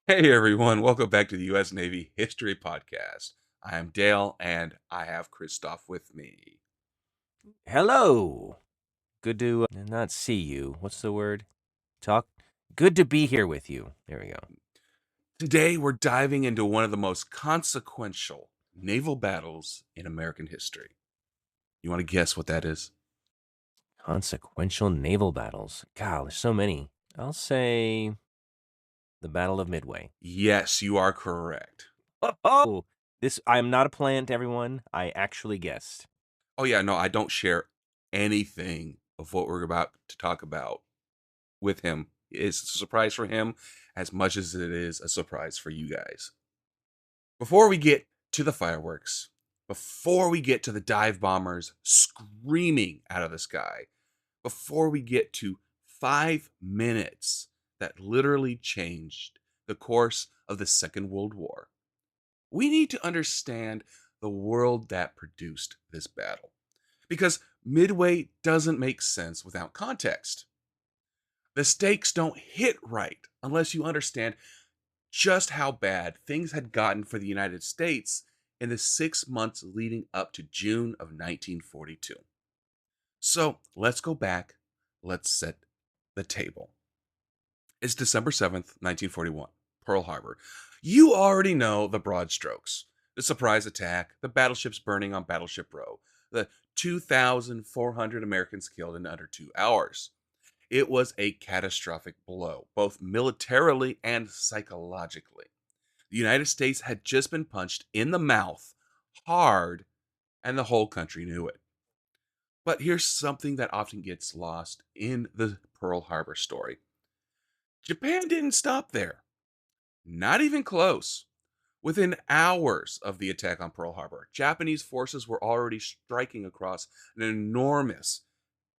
Hey everyone, welcome back to the U.S. Navy History Podcast. I am Dale and I have Christoph with me. Hello. Good to not see you. What's the word? Talk. Good to be here with you. There we go. Today we're diving into one of the most consequential naval battles in American history. You want to guess what that is? Consequential naval battles. God, there's so many. I'll say the Battle of Midway. Yes, you are correct. Oh, this. I'm not a plant, everyone. I actually guessed. Oh yeah, no, I don't share anything of what we're about to talk about with him. It's a surprise for him as much as it is a surprise for you guys. Before we get to the fireworks, before we get to the dive bombers screaming out of the sky, before we get to 5 minutes that literally changed the course of the Second World War, we need to understand the world that produced this battle. Because Midway doesn't make sense without context. The stakes don't hit right unless you understand just how bad things had gotten for the United States in the 6 months leading up to June of 1942. So let's go back. Let's set the table. It's December 7th, 1941, Pearl Harbor. You already know the broad strokes: the surprise attack, the battleships burning on Battleship Row, the 2,400 Americans killed in under 2 hours. It was a catastrophic blow, both militarily and psychologically. The United States had just been punched in the mouth hard, and the whole country knew it. But here's something that often gets lost in the Pearl Harbor story: Japan didn't stop there, not even close. Within hours of the attack on Pearl Harbor, Japanese forces were already striking across an enormous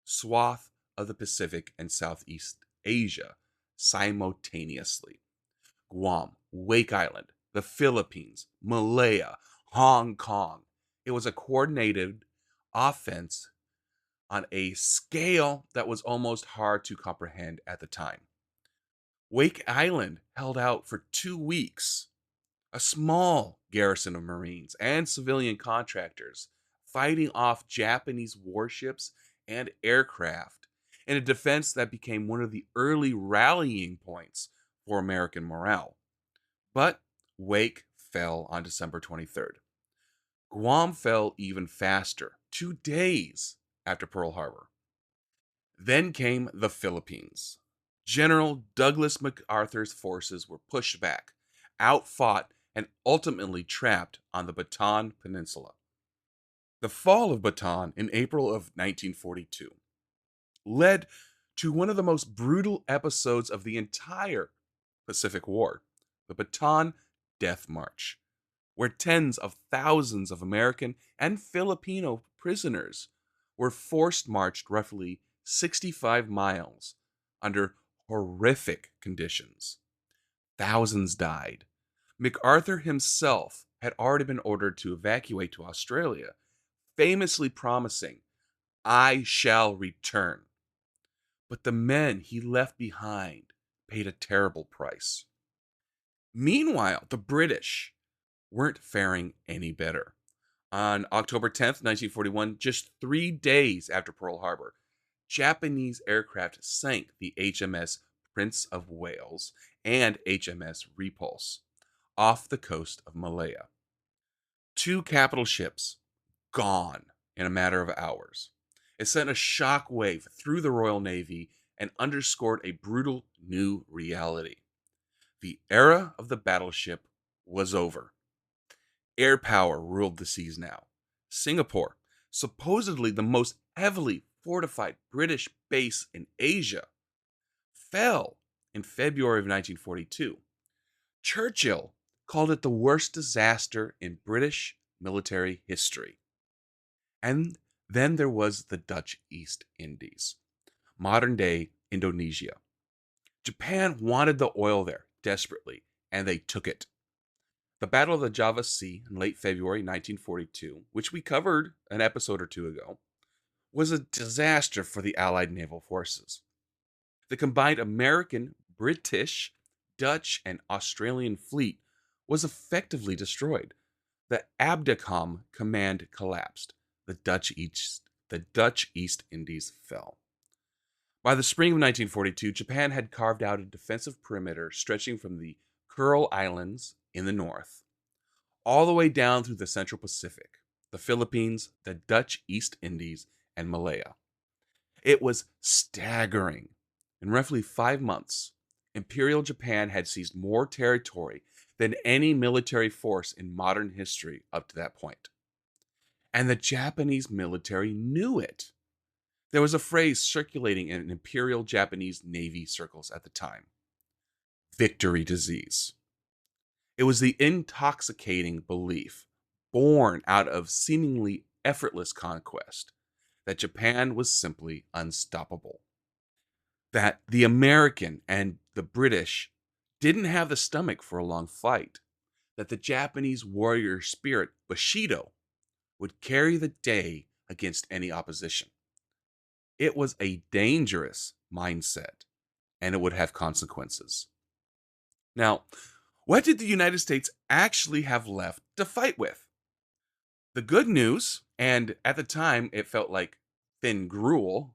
swath of the Pacific and Southeast Asia simultaneously. Guam, Wake Island, the Philippines, Malaya, Hong Kong. It was a coordinated offense on a scale that was almost hard to comprehend at the time. Wake Island held out for 2 weeks. A small garrison of Marines and civilian contractors fighting off Japanese warships and aircraft in a defense that became one of the early rallying points for American morale. But Wake fell on December 23rd. Guam fell even faster, 2 days after Pearl Harbor. Then came the Philippines. General Douglas MacArthur's forces were pushed back, outfought, and ultimately trapped on the Bataan Peninsula. The fall of Bataan in April of 1942 led to one of the most brutal episodes of the entire Pacific War: the Bataan Death March, where tens of thousands of American and Filipino prisoners were forced marched roughly 65 miles under horrific conditions. Thousands died. MacArthur himself had already been ordered to evacuate to Australia, famously promising, "I shall return." But the men he left behind paid a terrible price. Meanwhile, the British weren't faring any better. On October 10th, 1941, just 3 days after Pearl Harbor, Japanese aircraft sank the HMS Prince of Wales and HMS Repulse off the coast of Malaya. Two capital ships gone in a matter of hours. It sent a shock wave through the Royal Navy and underscored a brutal new reality. The era of the battleship was over. Air power ruled the seas now. Singapore, supposedly the most heavily fortified British base in Asia, fell in February of 1942. Churchill called it the worst disaster in British military history. And then there was the Dutch East Indies, modern day Indonesia. Japan wanted the oil there desperately, and they took it. The Battle of the Java Sea in late February 1942, which we covered an episode or two ago, was a disaster for the Allied naval forces. The combined American, British, Dutch and Australian fleet was effectively destroyed. The Abdicom command collapsed. The Dutch East Indies fell. By the spring of 1942, Japan had carved out a defensive perimeter stretching from the Kuril Islands in the north all the way down through the Central Pacific, the Philippines, the Dutch East Indies, and Malaya. It was staggering. In roughly 5 months, Imperial Japan had seized more territory than any military force in modern history up to that point. And the Japanese military knew it. There was a phrase circulating in Imperial Japanese Navy circles at the time: victory disease. It was the intoxicating belief, born out of seemingly effortless conquest, that Japan was simply unstoppable. That the American and the British didn't have the stomach for a long fight. That the Japanese warrior spirit, Bushido, would carry the day against any opposition. It was a dangerous mindset, and it would have consequences. Now, what did the United States actually have left to fight with? The good news, and at the time it felt like thin gruel,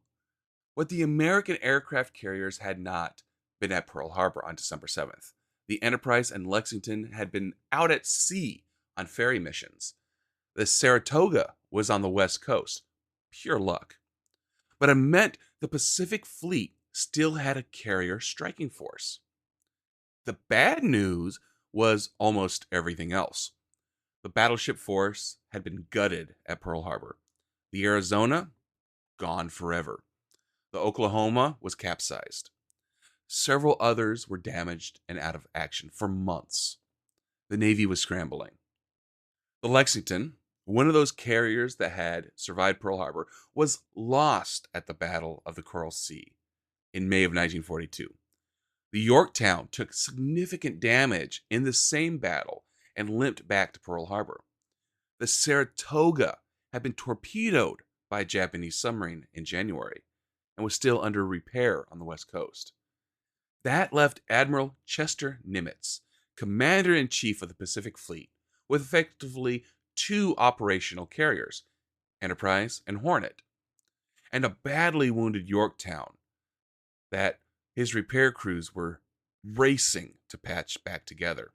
what the American aircraft carriers had not been at Pearl Harbor on December 7th. The Enterprise and Lexington had been out at sea on ferry missions. The Saratoga was on the West Coast. Pure luck. But it meant the Pacific Fleet still had a carrier striking force. The bad news was almost everything else. The battleship force had been gutted at Pearl Harbor. The Arizona, gone forever. The Oklahoma was capsized. Several others were damaged and out of action for months. The Navy was scrambling. The Lexington, one of those carriers that had survived Pearl Harbor, was lost at the Battle of the Coral Sea in May of 1942. The Yorktown took significant damage in the same battle and limped back to Pearl Harbor. The Saratoga had been torpedoed by a Japanese submarine in January and was still under repair on the West Coast. That left Admiral Chester Nimitz, Commander-in-Chief of the Pacific Fleet, with effectively two operational carriers, Enterprise and Hornet, and a badly wounded Yorktown that his repair crews were racing to patch back together.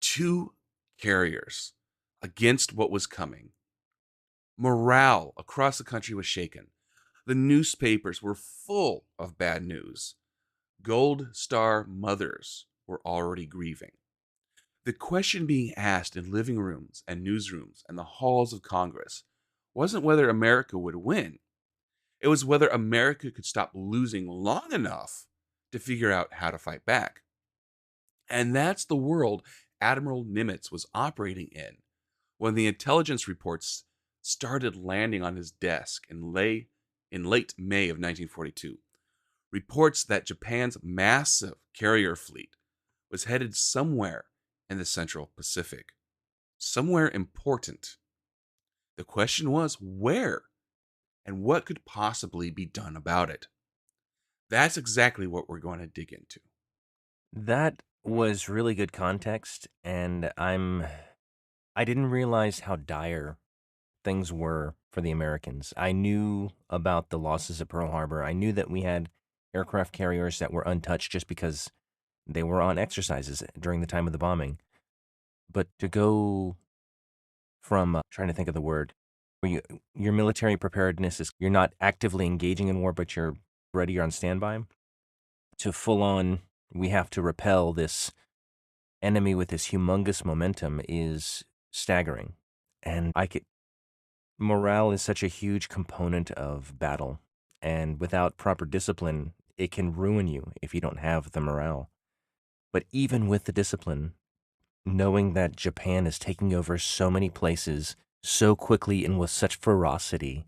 Two carriers against what was coming. Morale across the country was shaken. The newspapers were full of bad news. Gold Star mothers were already grieving. The question being asked in living rooms and newsrooms and the halls of Congress wasn't whether America would win. It was whether America could stop losing long enough to figure out how to fight back. And that's the world Admiral Nimitz was operating in when the intelligence reports started landing on his desk in late May of 1942. Reports that Japan's massive carrier fleet was headed somewhere in the Central Pacific. Somewhere important. The question was where, and what could possibly be done about it. That's exactly what we're going to dig into. That was really good context, and I didn't realize how dire things were for the Americans. I knew about the losses at Pearl Harbor. I knew that we had aircraft carriers that were untouched just because they were on exercises during the time of the bombing. But to go from trying to think of the word, where your military preparedness is you're not actively engaging in war, but you're ready, you're on standby, to full on, we have to repel this enemy with this humongous momentum is staggering. And morale is such a huge component of battle. And without proper discipline, it can ruin you if you don't have the morale. But even with the discipline, knowing that Japan is taking over so many places so quickly and with such ferocity,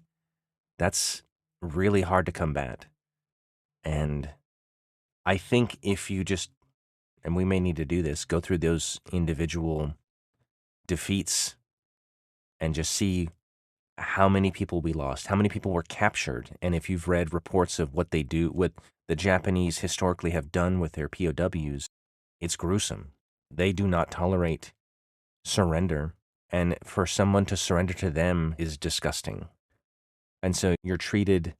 that's really hard to combat. And I think if you just, and we may need to do this, go through those individual defeats and just see how many people we lost, how many people were captured. And if you've read reports of what they do, what the Japanese historically have done with their POWs, it's gruesome. They do not tolerate surrender. And for someone to surrender to them is disgusting. And so you're treated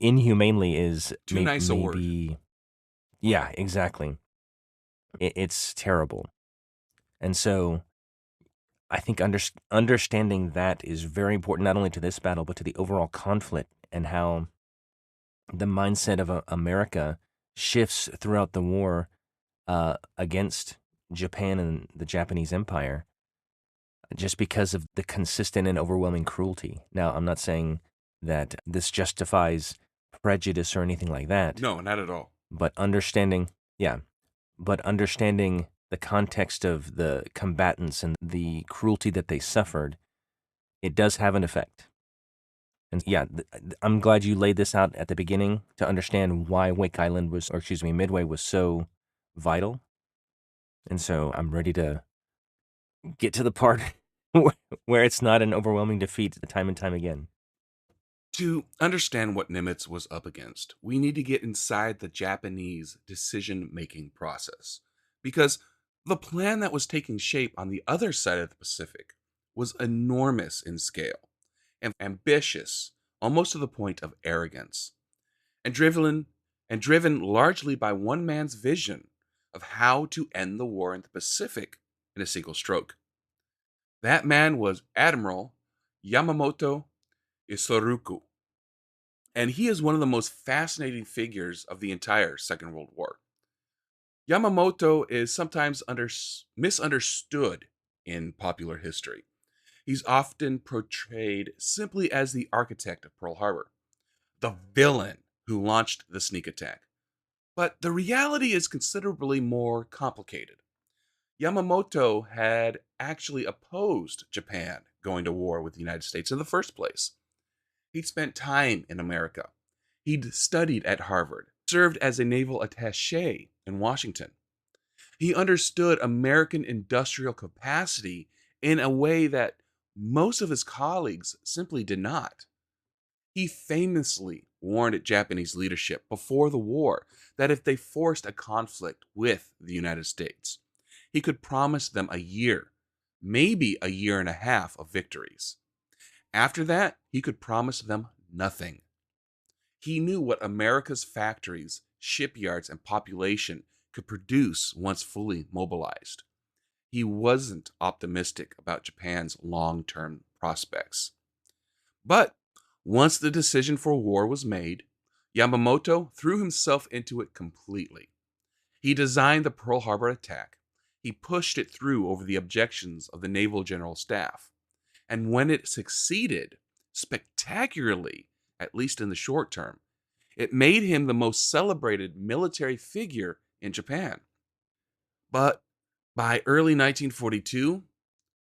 inhumanely is Too nice a word. maybe, yeah, exactly. It's terrible. And so I think understanding that is very important, not only to this battle, but to the overall conflict and how the mindset of America shifts throughout the war against Japan and the Japanese Empire just because of the consistent and overwhelming cruelty. Now, I'm not saying that this justifies prejudice or anything like that, No, not at all. but yeah, but understanding the context of the combatants and the cruelty that they suffered, it does have an effect. And yeah, I'm glad you laid this out at the beginning to understand why Midway was so vital. And so I'm ready to get to the part where it's not an overwhelming defeat time and time again. To understand what Nimitz was up against, we need to get inside the Japanese decision making process. Because the plan that was taking shape on the other side of the Pacific was enormous in scale and ambitious, almost to the point of arrogance, and driven largely by one man's vision of how to end the war in the Pacific in a single stroke. That man was Admiral Yamamoto Isoroku, and he is one of the most fascinating figures of the entire Second World War. Yamamoto is sometimes misunderstood in popular history. He's often portrayed simply as the architect of Pearl Harbor, the villain who launched the sneak attack. But the reality is considerably more complicated. Yamamoto had actually opposed Japan going to war with the United States in the first place. He'd spent time in America. He'd studied at Harvard, served as a naval attaché in Washington. He understood American industrial capacity in a way that most of his colleagues simply did not. He famously warned Japanese leadership before the war that if they forced a conflict with the United States, he could promise them a year, maybe a year and a half of victories. After that, he could promise them nothing. He knew what America's factories, shipyards, and population could produce once fully mobilized. He wasn't optimistic about Japan's long term prospects. But once the decision for war was made, Yamamoto threw himself into it completely. He designed the Pearl Harbor attack. He pushed it through over the objections of the Naval General Staff. And when it succeeded spectacularly, at least in the short term, it made him the most celebrated military figure in Japan. But by early 1942,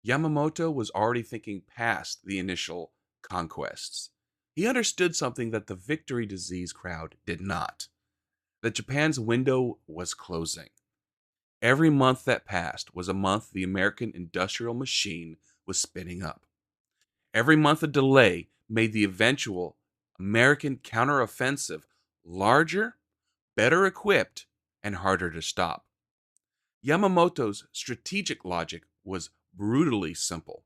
Yamamoto was already thinking past the initial conquests. He understood something that the victory disease crowd did not, that Japan's window was closing. Every month that passed was a month the American industrial machine was spinning up. Every month of delay made the eventual American counteroffensive larger, better equipped, and harder to stop. Yamamoto's strategic logic was brutally simple.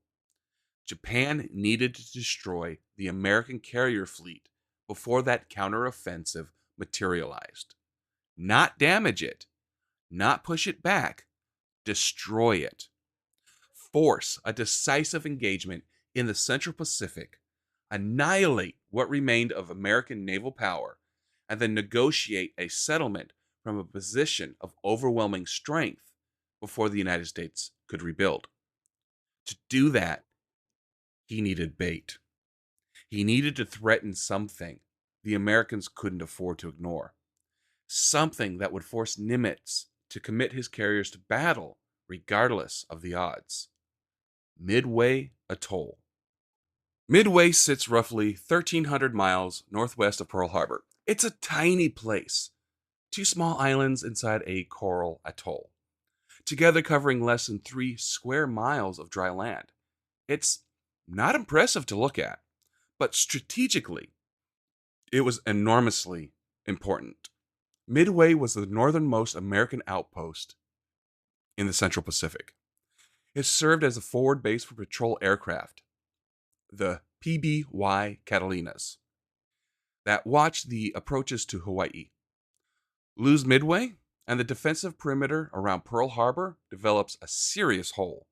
Japan needed to destroy the American carrier fleet before that counteroffensive materialized. Not damage it, not push it back, destroy it. Force a decisive engagement in the Central Pacific, annihilate what remained of American naval power, and then negotiate a settlement from a position of overwhelming strength before the United States could rebuild. To do that, he needed bait. He needed to threaten something the Americans couldn't afford to ignore. Something that would force Nimitz to commit his carriers to battle regardless of the odds. Midway Atoll. Midway sits roughly 1,300 miles northwest of Pearl Harbor. It's a tiny place, two small islands inside a coral atoll, together covering less than 3 square miles of dry land. It's not impressive to look at, but strategically, it was enormously important. Midway was the northernmost American outpost in the Central Pacific. It served as a forward base for patrol aircraft, the PBY Catalinas, that watched the approaches to Hawaii. Lose Midway, and the defensive perimeter around Pearl Harbor develops a serious hole.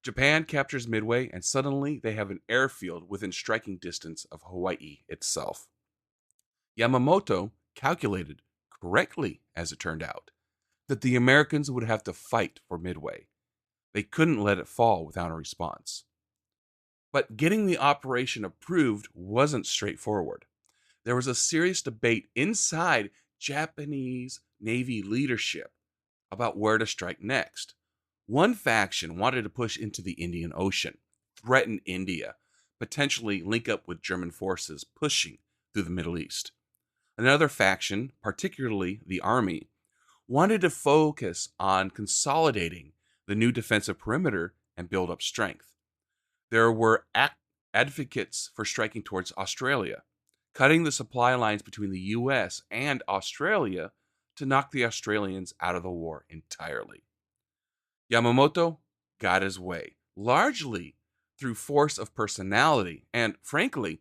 Japan captures Midway, and suddenly they have an airfield within striking distance of Hawaii itself. Yamamoto calculated, correctly as it turned out, that the Americans would have to fight for Midway. They couldn't let it fall without a response. But getting the operation approved wasn't straightforward. There was a serious debate inside Japanese Navy leadership about where to strike next. One faction wanted to push into the Indian Ocean, threaten India, potentially link up with German forces pushing through the Middle East. Another faction, particularly the Army, wanted to focus on consolidating the new defensive perimeter and build up strength. There were advocates for striking towards Australia, cutting the supply lines between the US and Australia to knock the Australians out of the war entirely. Yamamoto got his way, largely through force of personality and, frankly,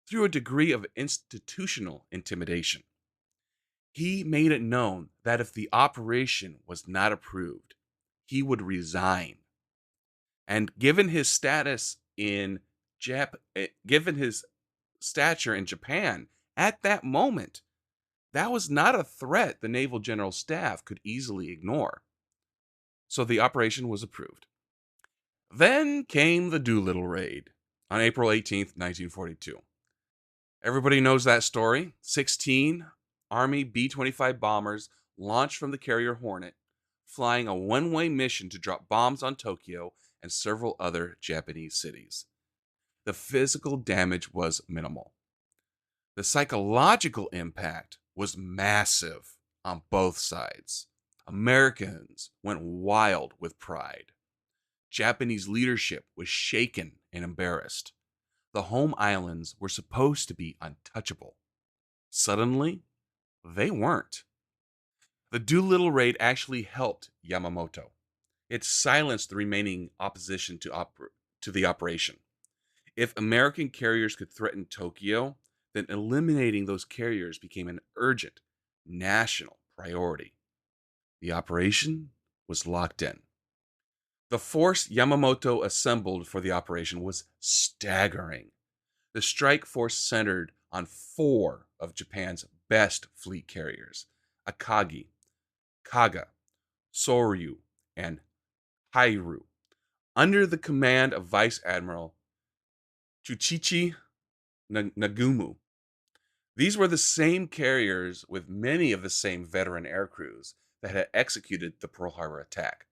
through a degree of institutional intimidation. He made it known that if the operation was not approved, he would resign. And given his status in given his stature in Japan at that moment, that was not a threat the Naval General Staff could easily ignore. So the operation was approved. Then came the Doolittle Raid on April 18th, 1942. Everybody knows that story. 16 Army B-25 bombers launched from the carrier Hornet, flying a one-way mission to drop bombs on Tokyo and several other Japanese cities. The physical damage was minimal. The psychological impact was massive on both sides. Americans went wild with pride. Japanese leadership was shaken and embarrassed. The home islands were supposed to be untouchable. Suddenly, they weren't. The Doolittle Raid actually helped Yamamoto. It silenced the remaining opposition to the operation. If American carriers could threaten Tokyo, then eliminating those carriers became an urgent national priority. The operation was locked in. The force Yamamoto assembled for the operation was staggering. The strike force centered on 4 of Japan's best fleet carriers: Akagi, Kaga, Soryu, and Hairu, under the command of Vice Admiral Chuchichi Nagumo. These were the same carriers with many of the same veteran aircrews that had executed the Pearl Harbor attack.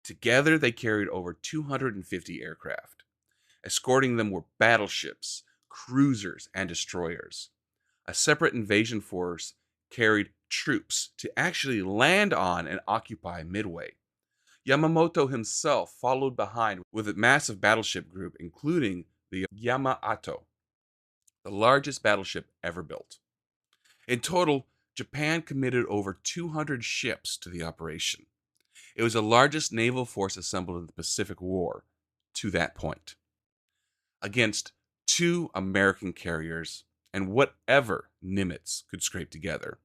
Together, they carried over 250 aircraft. Escorting them were battleships, cruisers, and destroyers. A separate invasion force carried troops to actually land on and occupy Midway. Yamamoto himself followed behind with a massive battleship group, including the Yamato, the largest battleship ever built. In total, Japan committed over 200 ships to the operation. It was the largest naval force assembled in the Pacific War to that point, against 2 American carriers and whatever Nimitz could scrape together.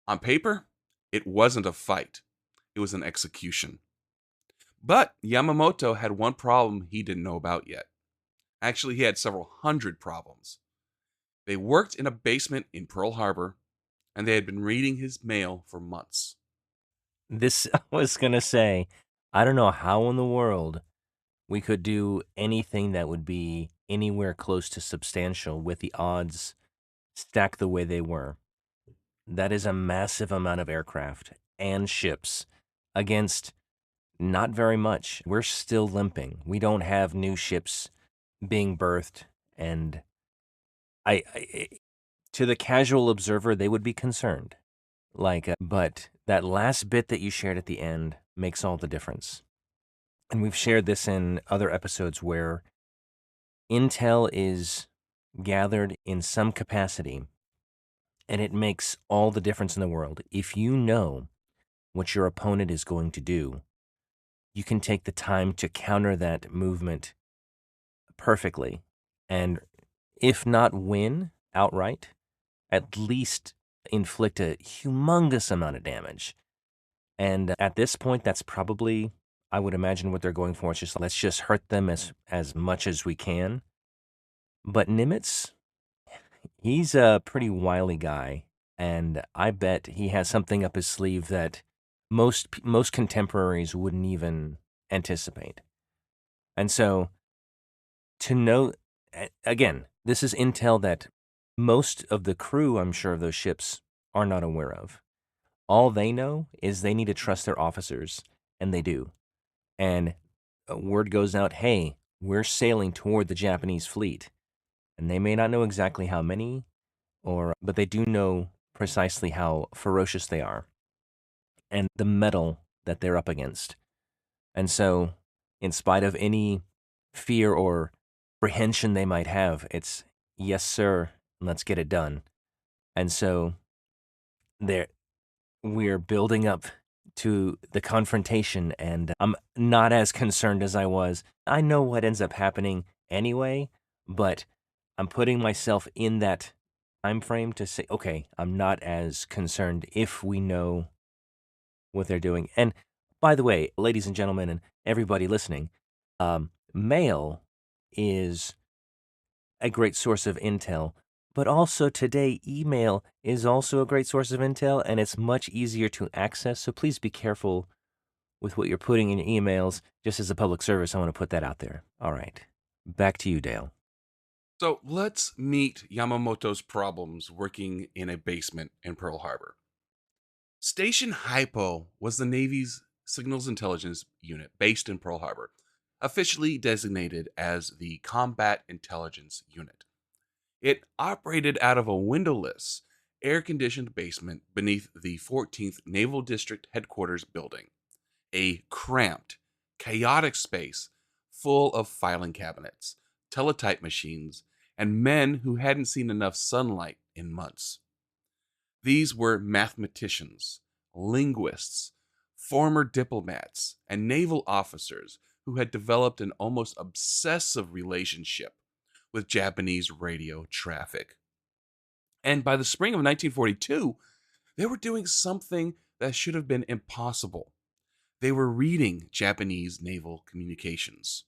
On paper, it wasn't a fight, it was an execution. But Yamamoto had one problem he didn't know about yet. Actually, he had several hundred problems. They worked in a basement in Pearl Harbor, and they had been reading his mail for months. This, I was going to say, I don't know how in the world we could do anything that would be anywhere close to substantial with the odds stacked the way they were. That is a massive amount of aircraft and ships against not very much. We're still limping. We don't have new ships being birthed, and I to the casual observer, they would be concerned. But that last bit that you shared at the end makes all the difference. And we've shared this in other episodes where intel is gathered in some capacity And it makes all the difference in the world. If you know what your opponent is going to do, you can take the time to counter that movement perfectly. And if not win outright, at least inflict a humongous amount of damage. And at this point, that's probably, I would imagine, what they're going for. It's just let's just hurt them as much as we can. But Nimitz, he's a pretty wily guy, and I bet he has something up his sleeve that most contemporaries wouldn't even anticipate. And so to know, again, this is intel that most of the crew, I'm sure, of those ships are not aware of. All they know is they need to trust their officers, and they do. And word goes out, hey, we're sailing toward the Japanese fleet. And they may not know exactly how many, but they do know precisely how ferocious they are and the metal that they're up against. And so, in spite of any fear or apprehension they might have, it's yes, sir, let's get it done. And so, there we're building up to the confrontation, and I'm not as concerned as I was. I know what ends up happening anyway, but I'm putting myself in that time frame to say, okay, I'm not as concerned if we know what they're doing. And by the way, ladies and gentlemen, and everybody listening, mail is a great source of intel, but also today, email is also a great source of intel, and it's much easier to access. So please be careful with what you're putting in your emails. Just as a public service, I want to put that out there. All right, back to you, Dale. So let's meet Yamamoto's problems working in a basement in Pearl Harbor. Station Hypo was the Navy's signals intelligence unit based in Pearl Harbor, officially designated as the Combat Intelligence Unit. It operated out of a windowless, air conditioned basement beneath the 14th Naval District Headquarters building, a cramped, chaotic space full of filing cabinets, teletype machines, and men who hadn't seen enough sunlight in months. These were mathematicians, linguists, former diplomats, and naval officers who had developed an almost obsessive relationship with Japanese radio traffic. And by the spring of 1942, they were doing something that should have been impossible. They were reading Japanese naval communications.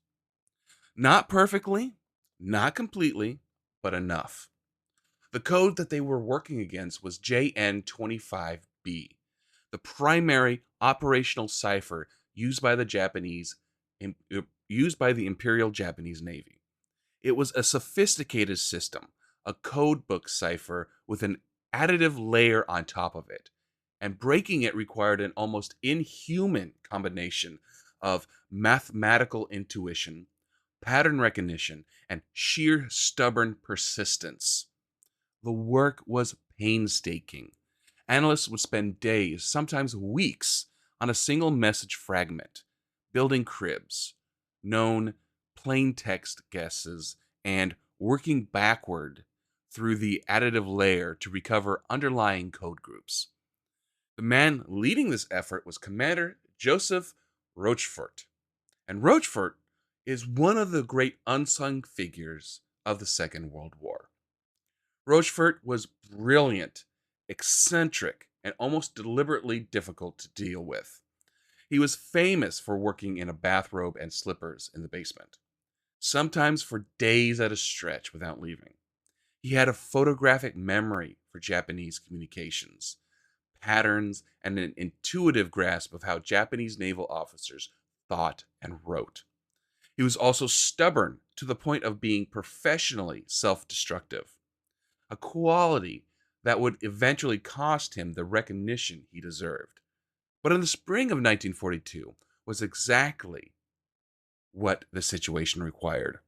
Not perfectly, not completely, but enough. The code that they were working against was JN25B, the primary operational cipher used by the Imperial Japanese Navy. It was a sophisticated system, a code book cipher with an additive layer on top of it, and breaking it required an almost inhuman combination of mathematical intuition, pattern recognition, and sheer stubborn persistence. The work was painstaking. Analysts would spend days, sometimes weeks, on a single message fragment, building cribs, known plain text guesses, and working backward through the additive layer to recover underlying code groups. The man leading this effort was Commander Joseph Rochefort. And Rochefort is one of the great unsung figures of the Second World War. Rochefort was brilliant, eccentric, and almost deliberately difficult to deal with. He was famous for working in a bathrobe and slippers in the basement, sometimes for days at a stretch without leaving. He had a photographic memory for Japanese communications, patterns, and an intuitive grasp of how Japanese naval officers thought and wrote. He was also stubborn to the point of being professionally self destructive, a quality that would eventually cost him the recognition he deserved. But in the spring of 1942 was exactly what the situation required.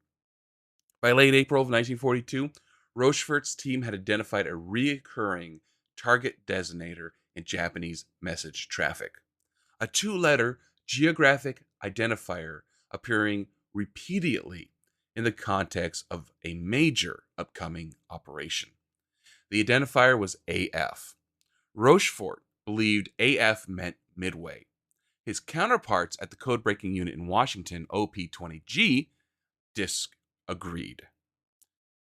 By late April of 1942, Rochefort's team had identified a recurring target designator in Japanese message traffic, a two-letter geographic identifier appearing repeatedly in the context of a major upcoming operation. The identifier was AF. Rochefort believed AF meant Midway. His counterparts at the code-breaking unit in Washington, OP-20G, disagreed.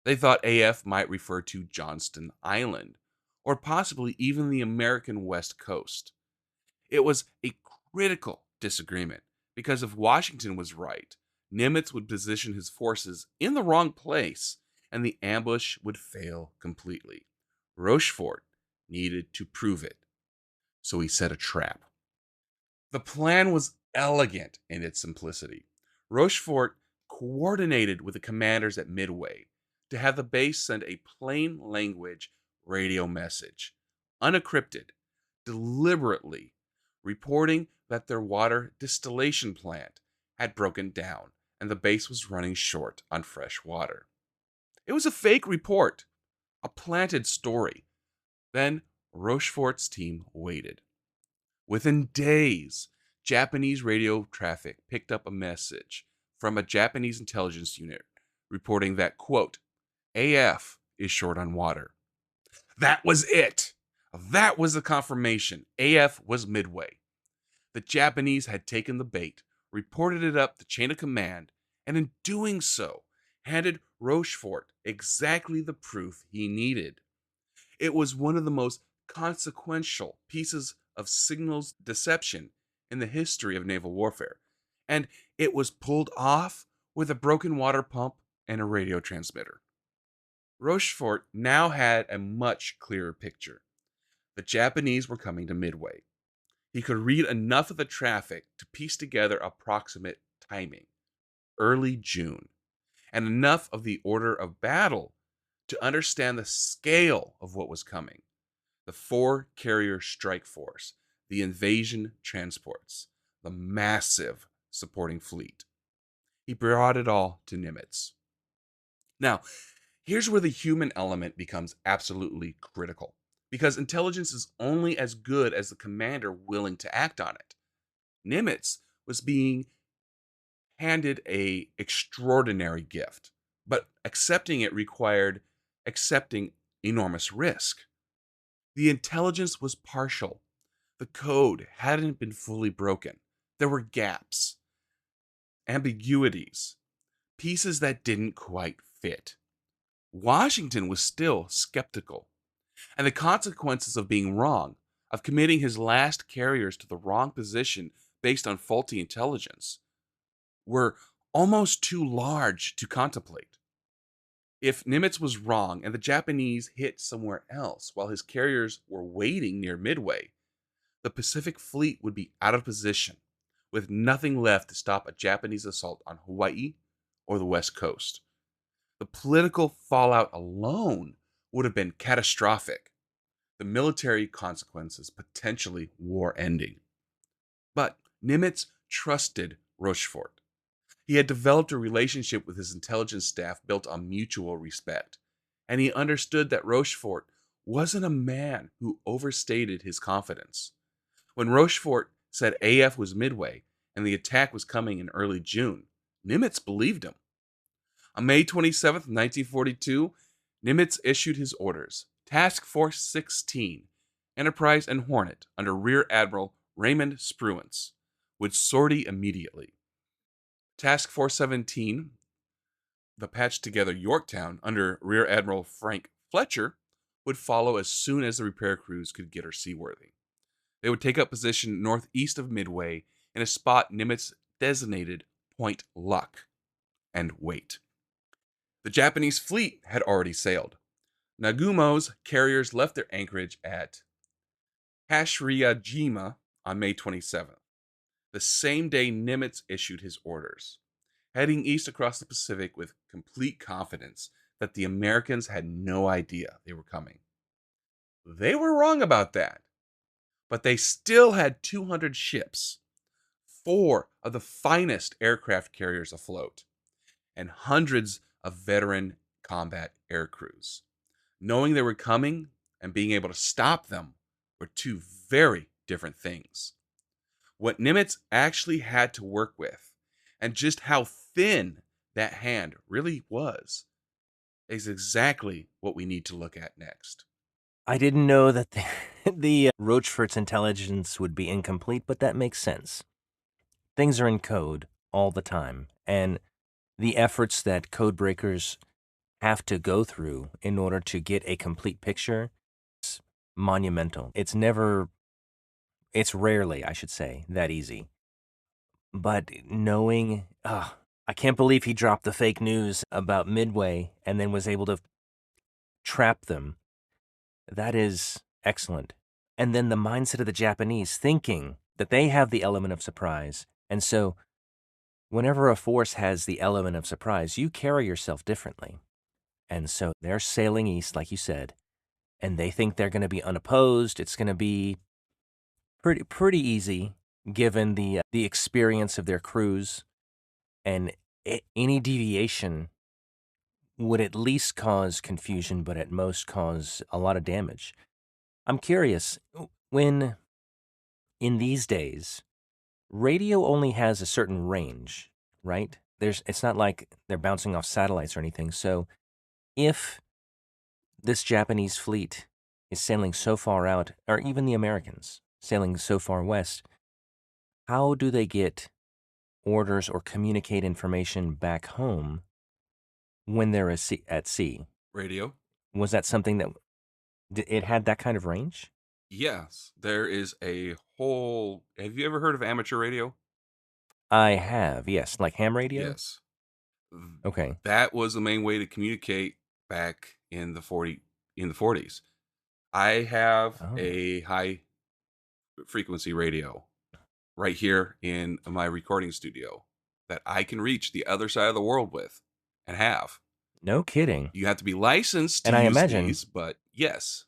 They thought AF might refer to Johnston Island, or possibly even the American West Coast. It was a critical disagreement because if Washington was right, Nimitz would position his forces in the wrong place and the ambush would fail completely. Rochefort needed to prove it, so he set a trap. The plan was elegant in its simplicity. Rochefort coordinated with the commanders at Midway to have the base send a plain language radio message, unencrypted, deliberately reporting that their water distillation plant had broken down and the base was running short on fresh water. It was a fake report, a planted story. Then Rochefort's team waited. Within days, Japanese radio traffic picked up a message from a Japanese intelligence unit reporting that, quote, AF is short on water. That was it. That was the confirmation. AF was Midway. The Japanese had taken the bait, reported it up the chain of command, and in doing so, handed Rochefort exactly the proof he needed. It was one of the most consequential pieces of signals deception in the history of naval warfare, and it was pulled off with a broken water pump and a radio transmitter. Rochefort now had a much clearer picture. The Japanese were coming to Midway. He could read enough of the traffic to piece together approximate timing, early June, and enough of the order of battle to understand the scale of what was coming. The 4-carrier strike force, the invasion transports, the massive supporting fleet. He brought it all to Nimitz. Now, here's where the human element becomes absolutely critical, because intelligence is only as good as the commander willing to act on it. Nimitz was being handed a extraordinary gift, but accepting it required accepting enormous risk. The intelligence was partial. The code hadn't been fully broken. There were gaps, ambiguities, pieces that didn't quite fit. Washington was still skeptical, and the consequences of being wrong, of committing his last carriers to the wrong position based on faulty intelligence, were almost too large to contemplate. If Nimitz was wrong and the Japanese hit somewhere else while his carriers were waiting near Midway, the Pacific Fleet would be out of position, with nothing left to stop a Japanese assault on Hawaii or the West Coast. The political fallout alone would have been catastrophic, the military consequences potentially war-ending. But Nimitz trusted Rochefort. He had developed a relationship with his intelligence staff built on mutual respect, and he understood that Rochefort wasn't a man who overstated his confidence. When Rochefort said AF was Midway and the attack was coming in early June, Nimitz believed him. On May 27, 1942, Nimitz issued his orders. Task Force 16, Enterprise and Hornet, under Rear Admiral Raymond Spruance, would sortie immediately. Task Force 17, the patched together Yorktown, under Rear Admiral Frank Fletcher, would follow as soon as the repair crews could get her seaworthy. They would take up position northeast of Midway in a spot Nimitz designated Point Luck, and wait. The Japanese fleet had already sailed. Nagumo's carriers left their anchorage at Hashirajima on May 27th, the same day Nimitz issued his orders, heading east across the Pacific with complete confidence that the Americans had no idea they were coming. They were wrong about that, but they still had 200 ships, 4 of the finest aircraft carriers afloat, and hundreds of veteran combat air crews. Knowing they were coming and being able to stop them were two very different things. What Nimitz actually had to work with, and just how thin that hand really was, is exactly what we need to look at next. I didn't know that the Rochefort's intelligence would be incomplete, but that makes sense. Things are in code all the time, and the efforts that code breakers have to go through in order to get a complete picture is monumental. It's rarely, I should say, that easy. But knowing, I can't believe he dropped the fake news about Midway and then was able to trap them. That is excellent. And then the mindset of the Japanese thinking that they have the element of surprise. And so, whenever a force has the element of surprise, you carry yourself differently. And so they're sailing east, like you said, and they think they're going to be unopposed. It's going to be pretty easy given the experience of their crews, and any deviation would at least cause confusion, but at most cause a lot of damage. I'm curious, when in these days, radio only has a certain range, right? It's not like they're bouncing off satellites or anything. So if this Japanese fleet is sailing so far out, or even the Americans sailing so far west, how do they get orders or communicate information back home when they're at sea? Radio. Was that something that it had that kind of range? Yes, there is a whole. Have you ever heard of amateur radio? I have, yes, like ham radio. Yes. Okay. That was the main way to communicate back in the 40s. I have Oh, a high frequency radio right here in my recording studio that I can reach the other side of the world with and have. no kidding. You have to be licensed to And I use imagine, these, but yes.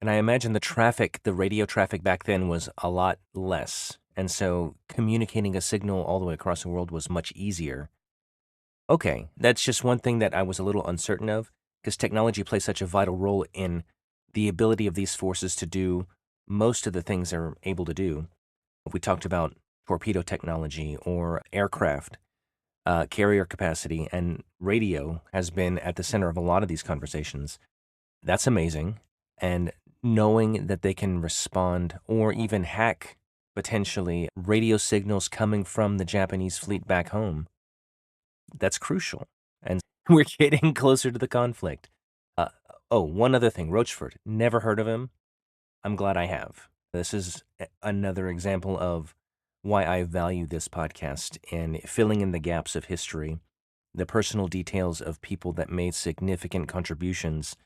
and I imagine the radio traffic back then was a lot less, and so communicating a signal all the way across the world was much easier. Okay, that's just one thing that I was a little uncertain of, because technology plays such a vital role in the ability of these forces to do most of the things they're able to do. We talked about torpedo technology or aircraft, carrier capacity, and radio has been at the center of a lot of these conversations. That's amazing. And knowing that they can respond or even hack potentially radio signals coming from the Japanese fleet back home, that's crucial. And we're getting closer to the conflict. Uh, one other thing, Rochefort. Never heard of him. I'm glad I have. This is another example of why I value this podcast and filling in the gaps of history, the personal details of people that made significant contributions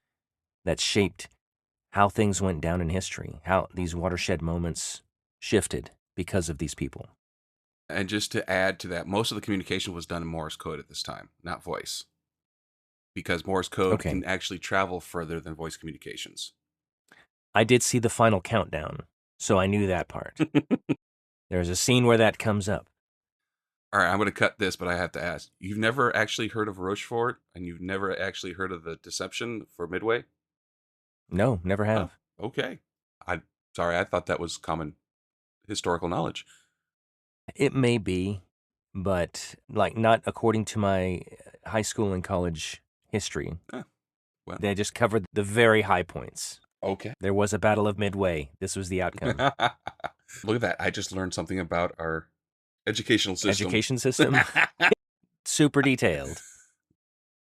that shaped how things went down in history, how these watershed moments shifted because of these people. And just to add to that, most of the communication was done in Morse code at this time, not voice, because Morse code Okay. can actually travel further than voice communications. I did see the final countdown, so I knew that part. There's a scene where that comes up. All right, I'm going to cut this, but I have to ask. You've never actually heard of Rochefort, and you've never actually heard of the deception for Midway? No, never Oh, have. okay. I sorry, I thought that was common historical knowledge. It may be, but like not according to my high school and college history. Eh, well, They just covered the very high points. okay. There was a battle of Midway. This was the outcome. Look at that. I just learned something about our educational system. Education system, super detailed.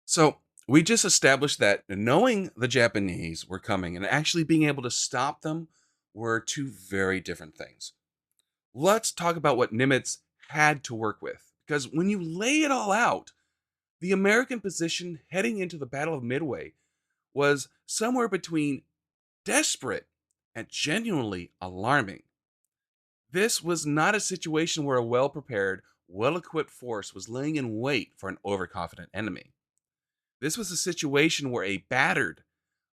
So, we just established that knowing the Japanese were coming and actually being able to stop them were two very different things. Let's talk about what Nimitz had to work with. Because when you lay it all out, the American position heading into the Battle of Midway was somewhere between desperate and genuinely alarming. This was not a situation where a well prepared, well equipped force was laying in wait for an overconfident enemy. This was a situation where a battered,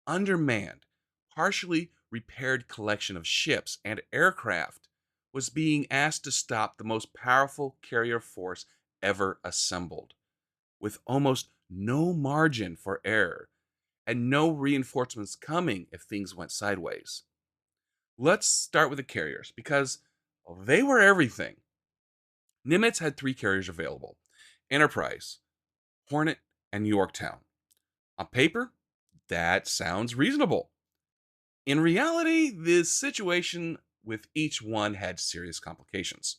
undermanned, partially repaired collection of ships and aircraft was being asked to stop the most powerful carrier force ever assembled, with almost no margin for error and no reinforcements coming if things went sideways. Let's start with the carriers because they were everything. Nimitz had three carriers available: Enterprise, Hornet, and Yorktown. On paper, that sounds reasonable. In reality, the situation with each one had serious complications.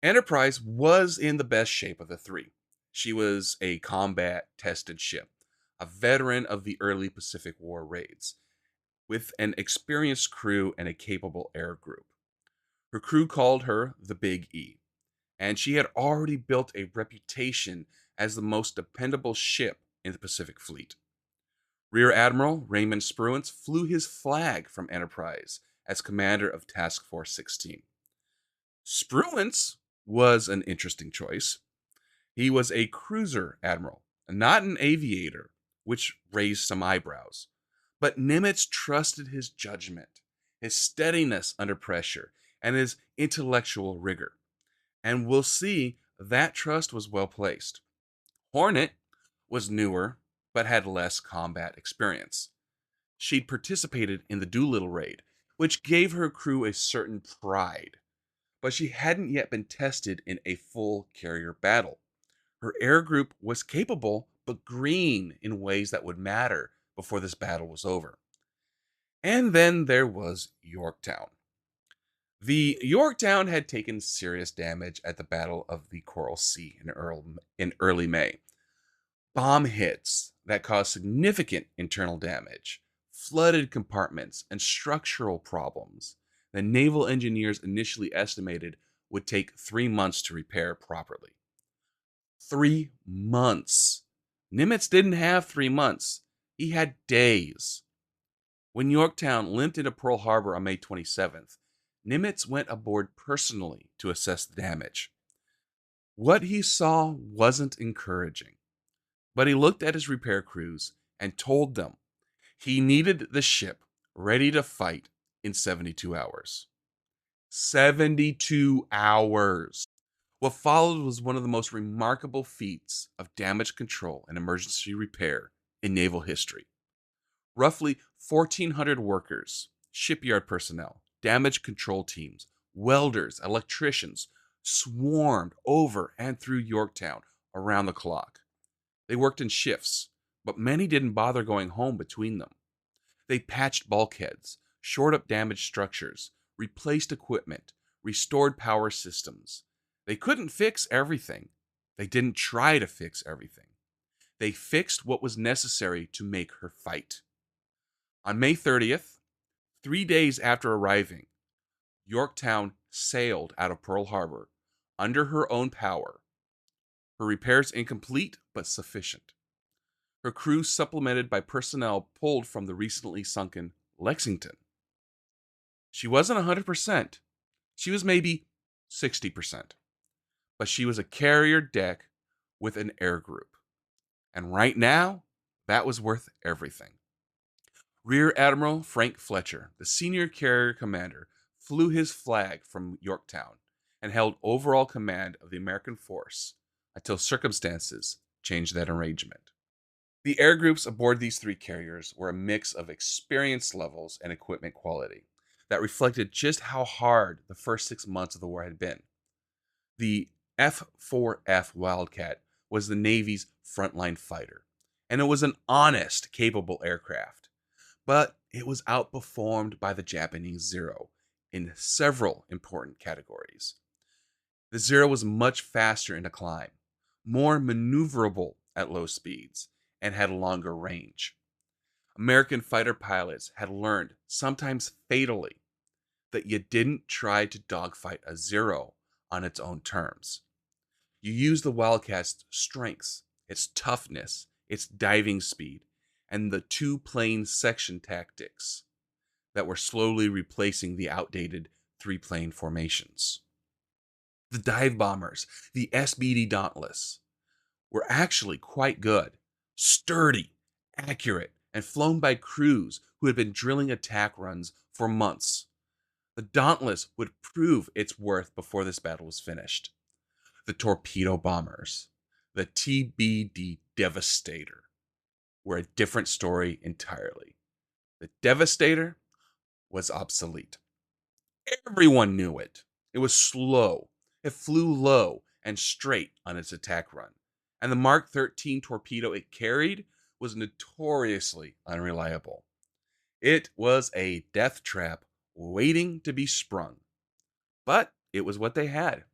Enterprise was in the best shape of the three. She was a combat tested ship, a veteran of the early Pacific War raids, with an experienced crew and a capable air group. Her crew called her the Big E, and she had already built a reputation as the most dependable ship in the Pacific Fleet. Rear Admiral Raymond Spruance flew his flag from Enterprise as commander of Task Force 16. Spruance was an interesting choice. He was a cruiser admiral, not an aviator, which raised some eyebrows. But Nimitz trusted his judgment, his steadiness under pressure, and his intellectual rigor. And we'll see that trust was well placed. Hornet was newer, but had less combat experience. She'd participated in the Doolittle raid, which gave her crew a certain pride, but she hadn't yet been tested in a full carrier battle. Her air group was capable, but green in ways that would matter before this battle was over. And then there was Yorktown. The Yorktown had taken serious damage at the Battle of the Coral Sea in early May. Bomb hits that caused significant internal damage, flooded compartments, and structural problems that naval engineers initially estimated would take 3 months to repair properly. 3 months. Nimitz didn't have 3 months, he had days. When Yorktown limped into Pearl Harbor on May 27th, Nimitz went aboard personally to assess the damage. What he saw wasn't encouraging, but he looked at his repair crews and told them he needed the ship ready to fight in 72 hours. 72 hours. What followed was one of the most remarkable feats of damage control and emergency repair in naval history. Roughly 1,400 workers, shipyard personnel, damage control teams, welders, electricians swarmed over and through Yorktown around the clock. They worked in shifts, but many didn't bother going home between them. They patched bulkheads, shored up damaged structures, replaced equipment, restored power systems. They couldn't fix everything. They didn't try to fix everything. They fixed what was necessary to make her fight. On May 30th, 3 days after arriving, Yorktown sailed out of Pearl Harbor under her own power. Her repairs incomplete but sufficient. Her crew supplemented by personnel pulled from the recently sunken Lexington. She wasn't 100%. She was maybe 60%. But she was a carrier deck with an air group. And right now, that was worth everything. Rear Admiral Frank Fletcher, the senior carrier commander, flew his flag from Yorktown and held overall command of the American force until circumstances changed that arrangement. The air groups aboard these three carriers were a mix of experience levels and equipment quality that reflected just how hard the first 6 months of the war had been. The F-4F Wildcat was the Navy's frontline fighter, and it was an honest, capable aircraft. But it was outperformed by the Japanese Zero in several important categories. The Zero was much faster in a climb, more maneuverable at low speeds, and had a longer range. American fighter pilots had learned, sometimes fatally, that you didn't try to dogfight a Zero on its own terms. You used the Wildcat's strengths, its toughness, its diving speed, and the two-plane section tactics that were slowly replacing the outdated three-plane formations. The dive bombers, the SBD Dauntless, were actually quite good, sturdy, accurate, and flown by crews who had been drilling attack runs for months. The Dauntless would prove its worth before this battle was finished. The torpedo bombers, the TBD Devastator, were a different story entirely. The Devastator was obsolete. Everyone knew it. It was slow. It flew low and straight on its attack run. And the Mark 13 torpedo it carried was notoriously unreliable. It was a death trap waiting to be sprung, but it was what they had.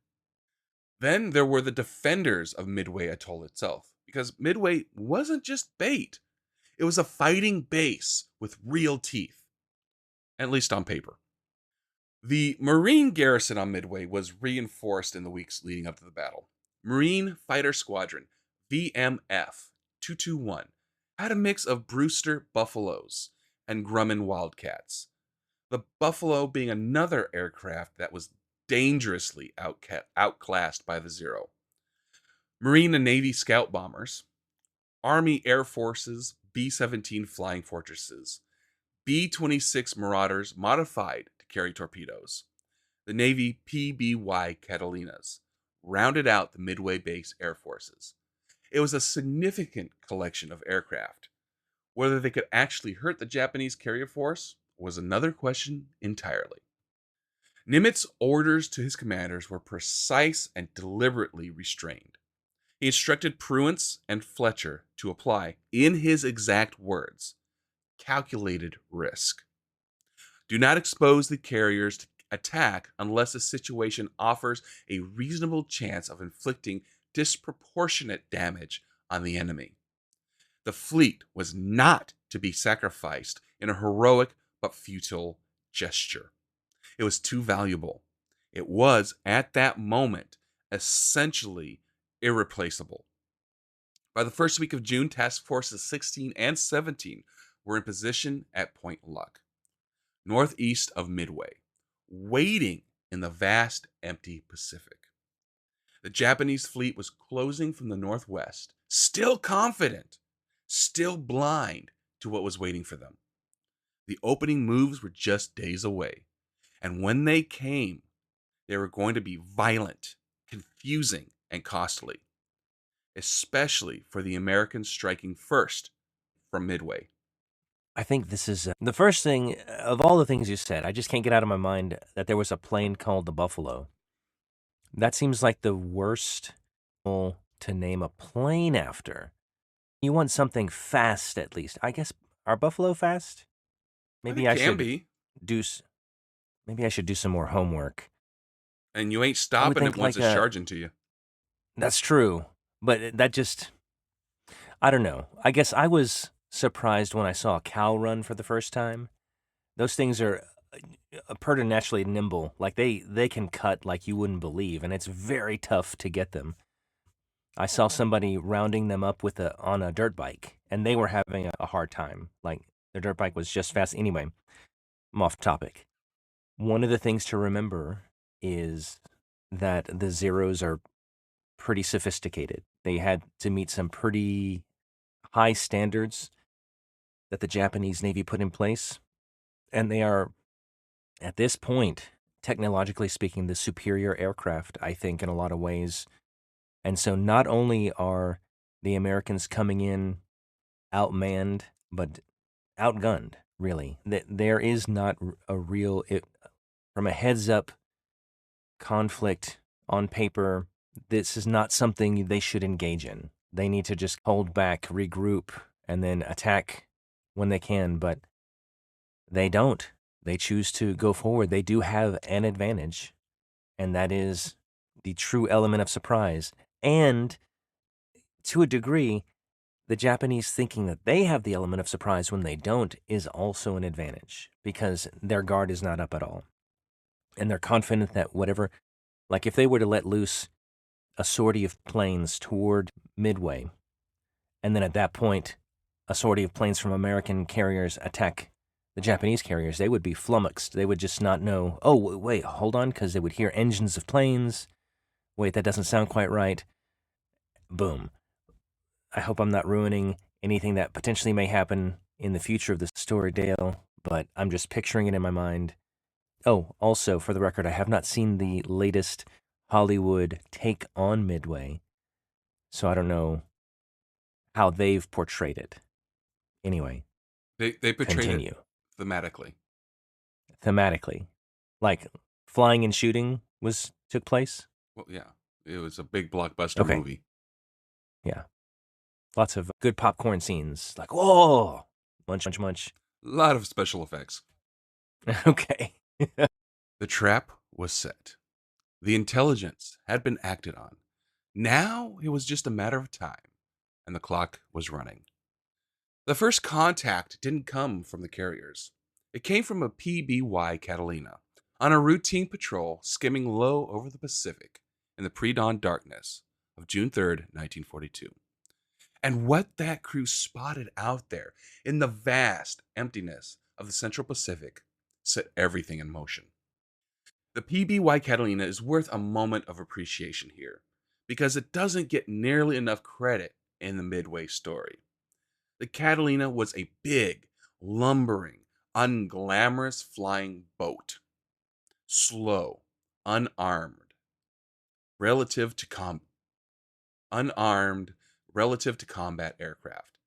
Then there were the defenders of Midway Atoll itself, because Midway wasn't just bait, it was a fighting base with real teeth, at least on paper. The Marine garrison on Midway was reinforced in the weeks leading up to the battle. Marine Fighter Squadron, VMF 221, had a mix of Brewster Buffaloes and Grumman Wildcats. The Buffalo being another aircraft that was dangerously outclassed by the Zero. Marine and Navy scout bombers, Army Air Force's B 17 Flying Fortresses, B 26 Marauders modified to carry torpedoes, the Navy PBY Catalinas rounded out the Midway base air forces. It was a significant collection of aircraft. Whether they could actually hurt the Japanese carrier force was another question entirely. Nimitz' orders to his commanders were precise and deliberately restrained. He instructed Pruance and Fletcher to apply, in his exact words, calculated risk. Do not expose the carriers to attack unless the situation offers a reasonable chance of inflicting disproportionate damage on the enemy. The fleet was not to be sacrificed in a heroic but futile gesture. It was too valuable. It was, at that moment, essentially irreplaceable. By the first week of June, Task Forces 16 and 17 were in position at Point Luck, northeast of Midway, waiting in the vast, empty Pacific. The Japanese fleet was closing from the northwest, still confident, still blind to what was waiting for them. The opening moves were just days away, and when they came, they were going to be violent, confusing, and costly, especially for the Americans striking first from Midway. I think this is the first thing of all the things you said. I just can't get out of my mind that there was a plane called the Buffalo. That seems like the worst to name a plane after. You want something fast, at least. I guess, are Buffalo fast? But Maybe it I can should be, do. Maybe I should do some more homework. and you ain't I would stopping it think once like it's a. charging to you. That's true, but that just. I don't know. I guess I was surprised when I saw a cow run for the first time. Those things are preternaturally nimble. Like they can cut like you wouldn't believe, and it's very tough to get them. I saw somebody rounding them up on a dirt bike, and they were having a hard time. Like their dirt bike was just fast. Anyway, I'm off topic. One of the things to remember is that the Zeros are pretty sophisticated. They had to meet some pretty high standards that the Japanese Navy put in place, and they are, at this point, technologically speaking, the superior aircraft, I think, in a lot of ways. And so not only are the Americans coming in outmanned, but outgunned, really. There is not a real, from a heads up conflict on paper, this is not something they should engage in. They need to just hold back, regroup, and then attack when they can, but they don't. They choose to go forward. They do have an advantage, and that is the true element of surprise. And to a degree, the Japanese thinking that they have the element of surprise when they don't is also an advantage because their guard is not up at all. And they're confident that whatever, like if they were to let loose a sortie of planes toward Midway, and then at that point, a sortie of planes from American carriers attack the Japanese carriers, they would be flummoxed. They would just not know, oh, wait, hold on, because they would hear engines of planes. Wait, that doesn't sound quite right. Boom. I hope I'm not ruining anything that potentially may happen in the future of the story, Dale, but I'm just picturing it in my mind. Oh, also, for the record, I have not seen the latest Hollywood take on Midway, so I don't know how they've portrayed it. Anyway, They portrayed it continue. thematically. Thematically. Like, flying and shooting took place? Well, yeah, it was a big blockbuster Okay, movie. yeah. Lots of good popcorn scenes. Like, whoa! Munch, munch, munch. A lot of special effects. Okay. The trap was set. The intelligence had been acted on. Now it was just a matter of time, and the clock was running. The first contact didn't come from the carriers. It came from a PBY Catalina on a routine patrol skimming low over the Pacific in the pre dawn darkness of June 3rd, 1942. And what that crew spotted out there in the vast emptiness of the Central Pacific set everything in motion. The PBY Catalina is worth a moment of appreciation here because it doesn't get nearly enough credit in the Midway story. The Catalina was a big, lumbering, unglamorous flying boat, slow, unarmed, relative to unarmed relative to combat aircraft,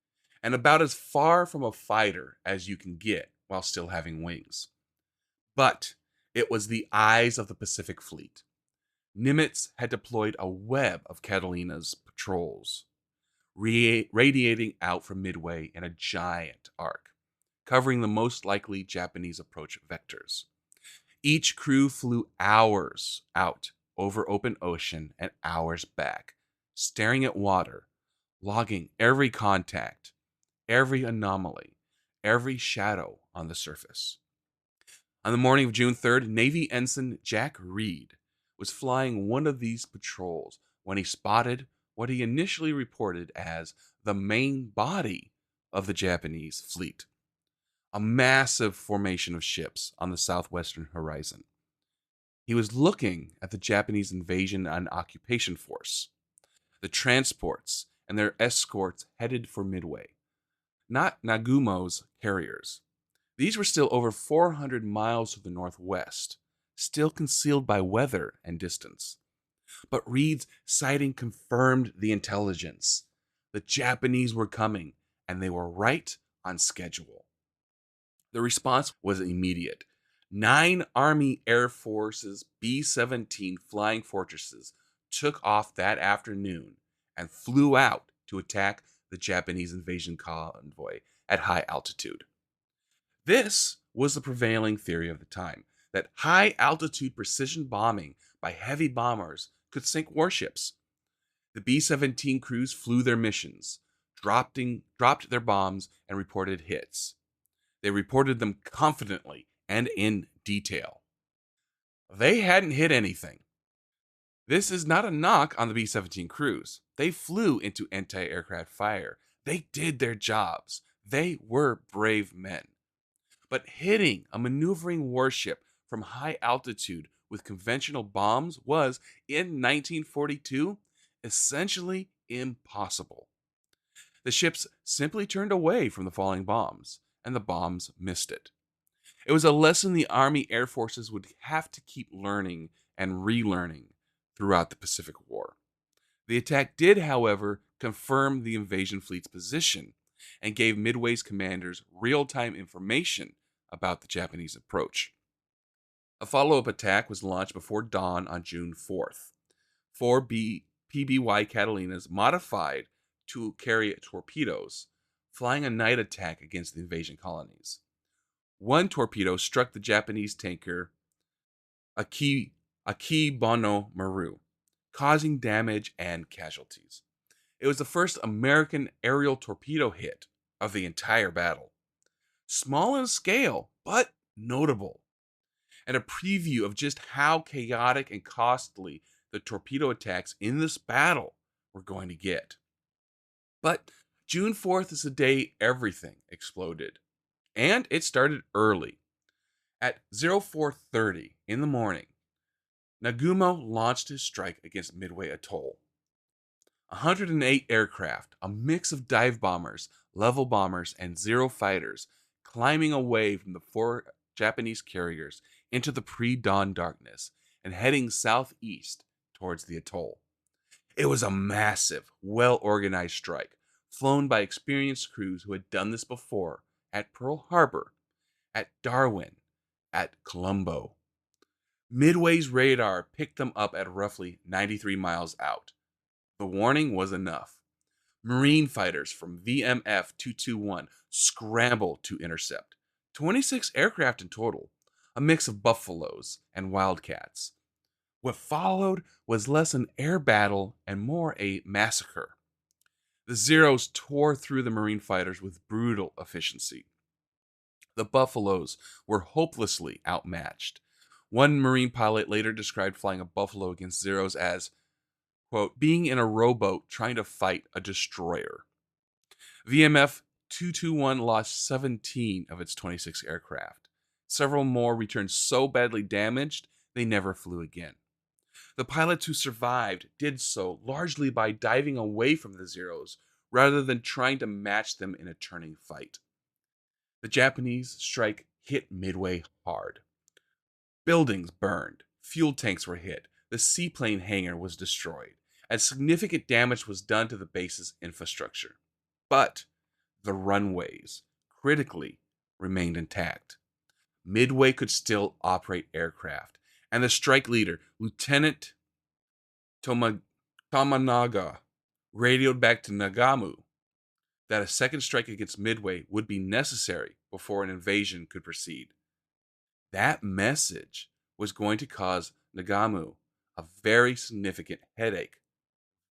and about as far from a fighter as you can get while still having wings. But it was the eyes of the Pacific Fleet. Nimitz had deployed a web of Catalina's patrols, radiating out from Midway in a giant arc, covering the most likely Japanese approach vectors. Each crew flew hours out over open ocean and hours back, staring at water, logging every contact, every anomaly, every shadow on the surface. On the morning of June 3rd, Navy Ensign Jack Reed was flying one of these patrols when he spotted what he initially reported as the main body of the Japanese fleet, a massive formation of ships on the southwestern horizon. He was looking at the Japanese invasion and occupation force, the transports and their escorts headed for Midway, not Nagumo's carriers. These were still over 400 miles to the northwest, still concealed by weather and distance. But Reed's sighting confirmed the intelligence. The Japanese were coming, and they were right on schedule. The response was immediate. 9 Army Air Force's B 17 Flying Fortresses took off that afternoon and flew out to attack the Japanese invasion convoy at high altitude. This was the prevailing theory of the time, that high altitude precision bombing by heavy bombers could sink warships. The B 17 crews flew their missions, dropped their bombs, and reported hits. They reported them confidently and in detail. They hadn't hit anything. This is not a knock on the B 17 crews. They flew into anti aircraft fire. They did their jobs. They were brave men. But hitting a maneuvering warship from high altitude with conventional bombs was, in 1942, essentially impossible. The ships simply turned away from the falling bombs, and the bombs missed it. It was a lesson the Army Air Forces would have to keep learning and relearning throughout the Pacific War. The attack did, however, confirm the invasion fleet's position and gave Midway's commanders real time information about the Japanese approach. A follow up attack was launched before dawn on June 4th. 4 PBY Catalinas modified to carry torpedoes, flying a night attack against the invasion colonies. One torpedo struck the Japanese tanker Akibono Maru, causing damage and casualties. It was the first American aerial torpedo hit of the entire battle. Small in scale, but notable, and a preview of just how chaotic and costly the torpedo attacks in this battle were going to get. But June 4th is the day everything exploded, and it started early. At 0430 in the morning, Nagumo launched his strike against Midway Atoll. 108 aircraft, a mix of dive bombers, level bombers, and Zero fighters, climbing away from the 4 Japanese carriers into the pre-dawn darkness and heading southeast towards the atoll. It was a massive, well-organized strike, flown by experienced crews who had done this before at Pearl Harbor, at Darwin, at Colombo. Midway's radar picked them up at roughly 93 miles out. The warning was enough. Marine fighters from VMF 221 scrambled to intercept, 26 aircraft in total, a mix of Buffaloes and Wildcats. What followed was less an air battle and more a massacre. The Zeros tore through the Marine fighters with brutal efficiency. The Buffaloes were hopelessly outmatched. One Marine pilot later described flying a Buffalo against Zeros as, quote, being in a rowboat trying to fight a destroyer. VMF 221 lost 17 of its 26 aircraft. Several more returned so badly damaged they never flew again. The pilots who survived did so largely by diving away from the Zeros rather than trying to match them in a turning fight. The Japanese strike hit Midway hard. Buildings burned, fuel tanks were hit, the seaplane hangar was destroyed, and significant damage was done to the base's infrastructure. But the runways, critically, remained intact. Midway could still operate aircraft, and the strike leader, Lieutenant Tomanaga, radioed back to Nagamu that a second strike against Midway would be necessary before an invasion could proceed. That message was going to cause Nagamu a very significant headache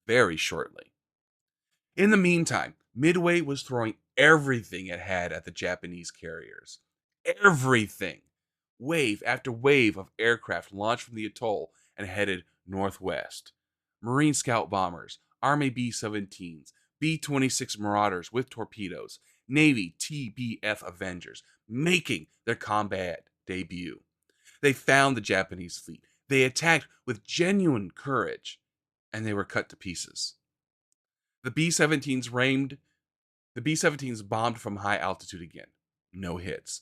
very shortly. In the meantime, Midway was throwing everything it had at the Japanese carriers. Everything. Wave after wave of aircraft launched from the atoll and headed northwest. Marine scout bombers, Army B 17s, B 26 Marauders with torpedoes, Navy TBF Avengers making their combat debut. They found the Japanese fleet. They attacked with genuine courage, and they were cut to pieces. The B-17s bombed from high altitude again. No hits.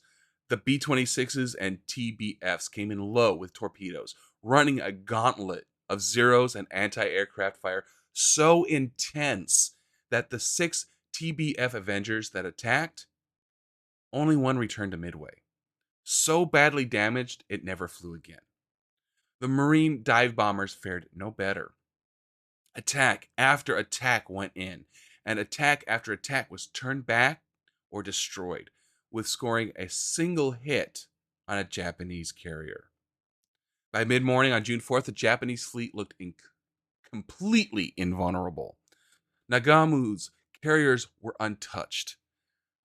The B-26s and TBFs came in low with torpedoes, running a gauntlet of Zeros and anti-aircraft fire so intense that the 6 TBF Avengers that attacked, only one returned to Midway. So badly damaged, it never flew again. The Marine dive bombers fared no better. Attack after attack went in, and attack after attack was turned back or destroyed, with scoring a single hit on a Japanese carrier. By mid morning on June 4th, the Japanese fleet looked completely invulnerable. Nagamu's carriers were untouched.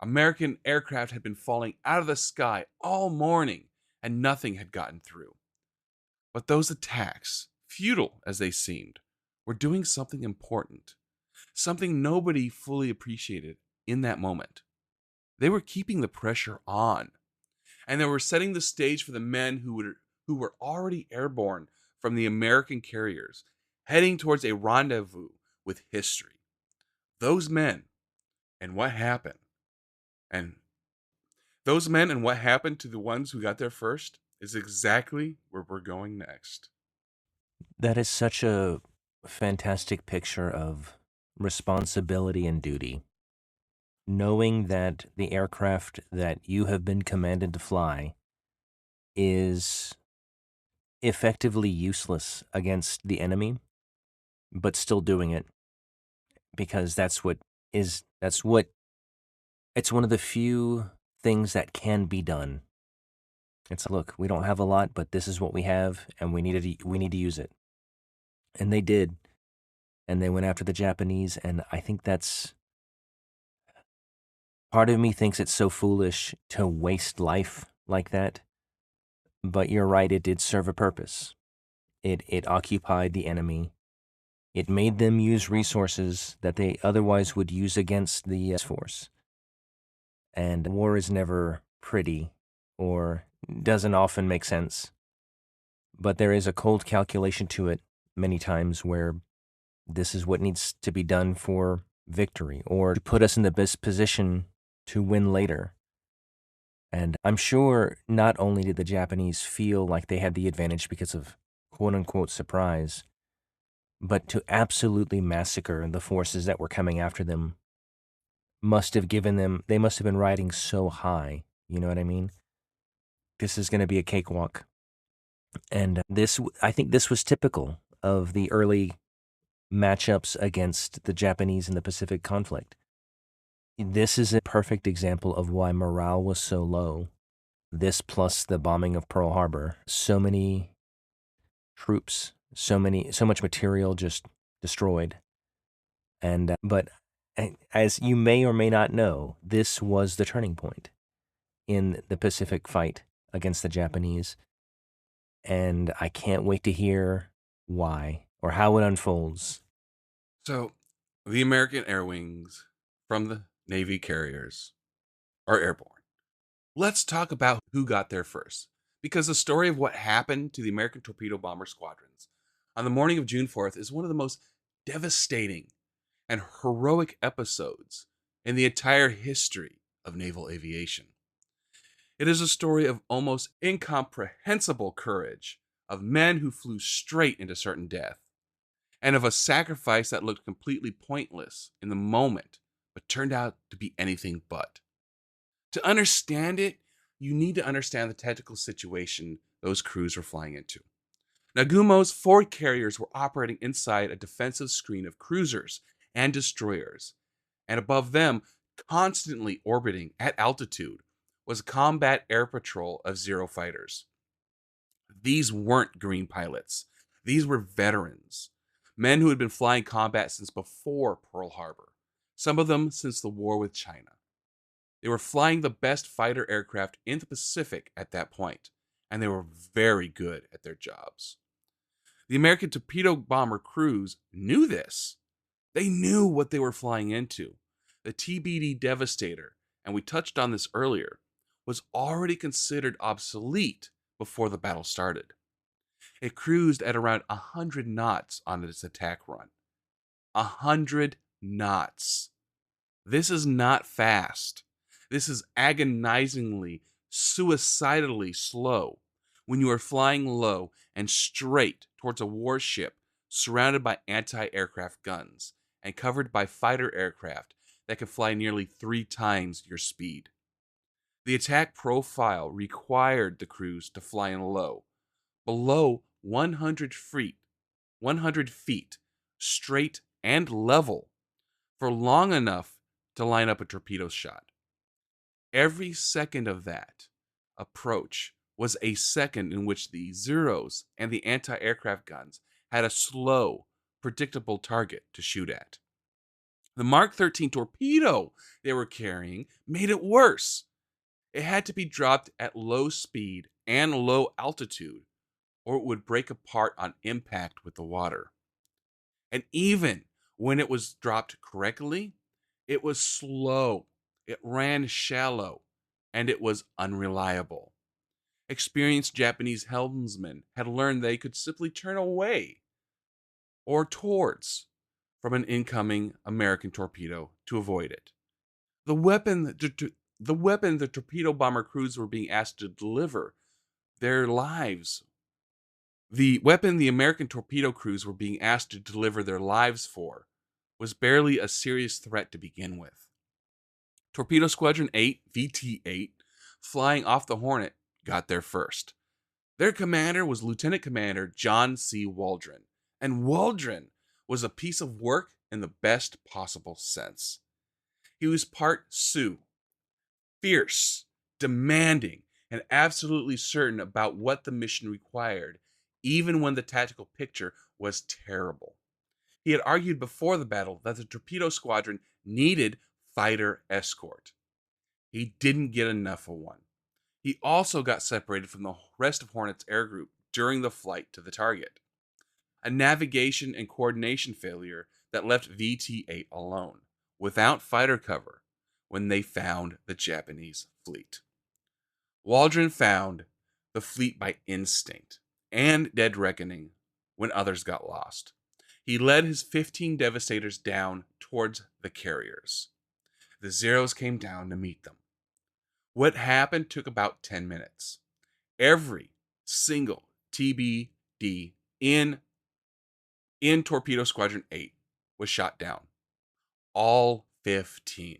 American aircraft had been falling out of the sky all morning, and nothing had gotten through. But those attacks, futile as they seemed, were doing something important, something nobody fully appreciated in that moment. They were keeping the pressure on, and they were setting the stage for the men who were already airborne from the American carriers, heading towards a rendezvous with history. Those men and what happened, and those men and what happened to the ones who got there first is exactly where we're going next. That is such a fantastic picture of responsibility and duty. Knowing that the aircraft that you have been commanded to fly is effectively useless against the enemy, but still doing it because it's one of the few things that can be done. It's look, we don't have a lot, but this is what we have, and we need to use it. And they did, and they went after the Japanese, and I think that's part of me thinks it's so foolish to waste life like that. But you're right, it did serve a purpose. It occupied the enemy. It made them use resources that they otherwise would use against the force. And war is never pretty or doesn't often make sense. But there is a cold calculation to it many times where this is what needs to be done for victory or to put us in the best position to win later. And I'm sure not only did the Japanese feel like they had the advantage because of quote-unquote surprise, but to absolutely massacre the forces that were coming after them they must have been riding so high, you know what I mean? This is going to be a cakewalk. And I think this was typical of the early matchups against the Japanese in the Pacific conflict. This is a perfect example of why morale was so low This plus the bombing of Pearl Harbor, so many troops, so much material just destroyed. And but as you may or may not know, this was the turning point in the Pacific fight against the Japanese, and I can't wait to hear why or how it unfolds. So, the American air wings from the Navy carriers are airborne. Let's talk about who got there first, because the story of what happened to the American torpedo bomber squadrons on the morning of June 4th is one of the most devastating and heroic episodes in the entire history of naval aviation. It is a story of almost incomprehensible courage, of men who flew straight into certain death, and of a sacrifice that looked completely pointless in the moment, but turned out to be anything but. To understand it, you need to understand the technical situation those crews were flying into. Nagumo's four carriers were operating inside a defensive screen of cruisers and destroyers, and above them, constantly orbiting at altitude, was a combat air patrol of Zero fighters. These weren't green pilots. These were veterans, men who had been flying combat since before Pearl Harbor, some of them since the war with China. They were flying the best fighter aircraft in the Pacific at that point, and they were very good at their jobs. The American torpedo bomber crews knew this. They knew what they were flying into. The TBD Devastator, and we touched on this earlier, was already considered obsolete before the battle started. It cruised at around 100 knots on its attack run. 100 knots. This is not fast. This is agonizingly, suicidally slow when you are flying low and straight towards a warship surrounded by anti aircraft guns and covered by fighter aircraft that can fly nearly 3 times your speed. The attack profile required the crews to fly in low, below 100 feet, straight and level, for long enough to line up a torpedo shot. Every second of that approach was a second in which the Zeros and the anti aircraft guns had a slow, predictable target to shoot at. The Mark 13 torpedo they were carrying made it worse. It had to be dropped at low speed and low altitude, or it would break apart on impact with the water. And even when it was dropped correctly, it was slow, it ran shallow, and it was unreliable. Experienced Japanese helmsmen had learned they could simply turn away or towards from an incoming American torpedo to avoid it. The weapon the torpedo bomber crews were being asked to deliver their lives the weapon the American torpedo crews were being asked to deliver their lives for was barely a serious threat to begin with. Torpedo Squadron 8, VT-8, flying off the Hornet, got there first. Their commander was Lieutenant Commander John C. Waldron, and Waldron was a piece of work in the best possible sense. He was part Sioux, fierce, demanding, and absolutely certain about what the mission required, even when the tactical picture was terrible. He had argued before the battle that the torpedo squadron needed fighter escort. He didn't get enough of one. He also got separated from the rest of Hornet's air group during the flight to the target, a navigation and coordination failure that left VT-8 alone, without fighter cover, when they found the Japanese fleet. Waldron found the fleet by instinct and dead reckoning when others got lost. He led his 15 Devastators down towards the carriers. The Zeros came down to meet them. What happened took about 10 minutes. Every single TBD in Torpedo Squadron 8 was shot down. All 15.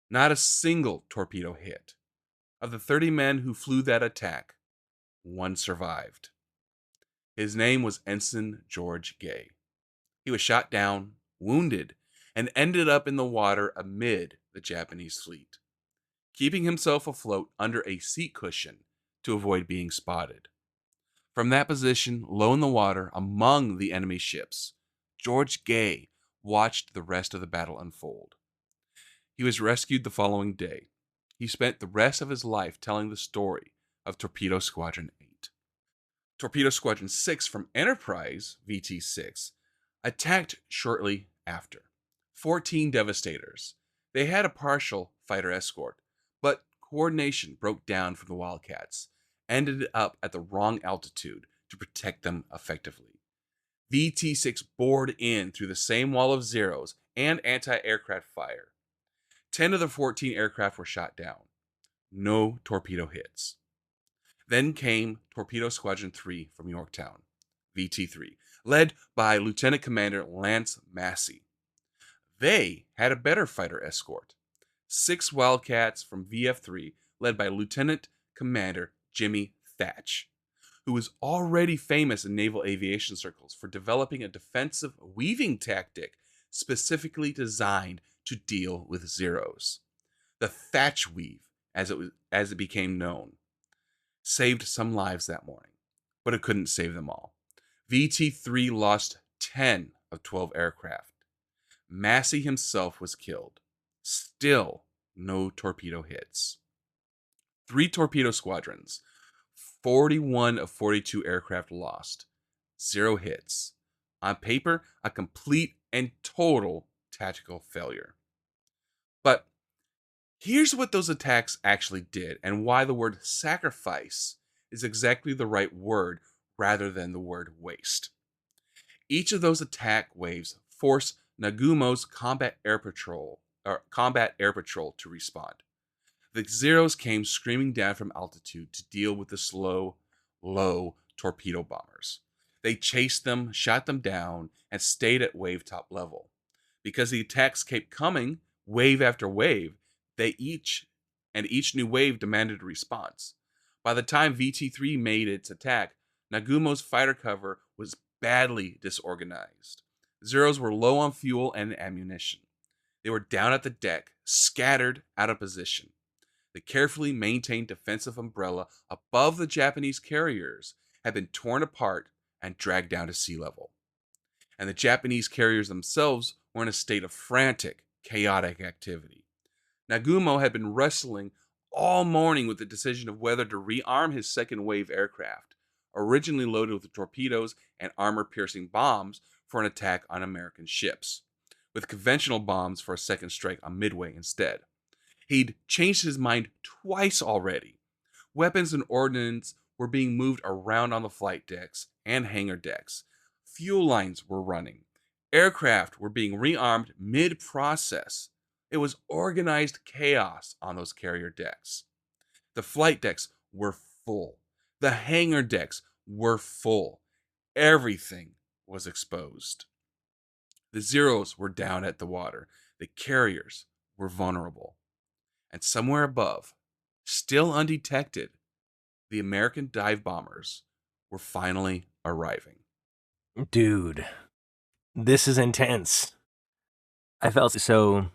Not a single torpedo hit. Of the 30 men who flew that attack, one survived. His name was Ensign George Gay. He was shot down, wounded, and ended up in the water amid the Japanese fleet. keeping himself afloat under a seat cushion to avoid being spotted. From that position, low in the water among the enemy ships, George Gay watched the rest of the battle unfold. He was rescued the following day. He spent the rest of his life telling the story of Torpedo Squadron 8. Torpedo Squadron 6 from Enterprise, VT6, attacked shortly after. 14 Devastators. They had a partial fighter escort, but coordination broke down for the Wildcats, ended up at the wrong altitude to protect them effectively. VT6 bored in through the same wall of Zeros and anti-aircraft fire. 10 of the 14 aircraft were shot down. No torpedo hits. Then came Torpedo Squadron 3 from Yorktown, VT3, led by Lieutenant Commander Lance Massey. They had a better fighter escort. 6 Wildcats from VF3, led by Lieutenant Commander Jimmy Thatch, who was already famous in naval aviation circles for developing a defensive weaving tactic specifically designed to deal with Zeros. The Thatch Weave, as it became known, saved some lives that morning, but it couldn't save them all. VT3 lost 10 of 12 aircraft. Massey himself was killed. Still no torpedo hits. 3 torpedo squadrons, 41 of 42 aircraft lost. 0 hits. On paper, a complete and total tactical failure. But here's what those attacks actually did, and why the word sacrifice is exactly the right word rather than the word waste. Each of those attack waves forced Nagumo's combat air patrol to respond. The Zeros came screaming down from altitude to deal with the slow, low torpedo bombers. They chased them, shot them down, and stayed at wave top level. Because the attacks kept coming, wave after wave, each new wave demanded a response. By the time VT3 made its attack, Nagumo's fighter cover was badly disorganized. Zeros were low on fuel and ammunition. They were down at the deck, scattered, out of position. The carefully maintained defensive umbrella above the Japanese carriers had been torn apart and dragged down to sea level. And the Japanese carriers themselves were in a state of frantic, chaotic activity. Nagumo had been wrestling all morning with the decision of whether to rearm his second wave aircraft, originally loaded with torpedoes and armor-piercing bombs for an attack on American ships, with conventional bombs for a second strike on Midway instead. He'd changed his mind twice already. Weapons and ordnance were being moved around on the flight decks and hangar decks. Fuel lines were running. Aircraft were being rearmed mid-process. It was organized chaos on those carrier decks. The flight decks were full. The hangar decks were full. Everything was exposed. The Zeros were down at the water. The carriers were vulnerable. And somewhere above, still undetected, the American dive bombers were finally arriving. Dude, this is intense. I felt so.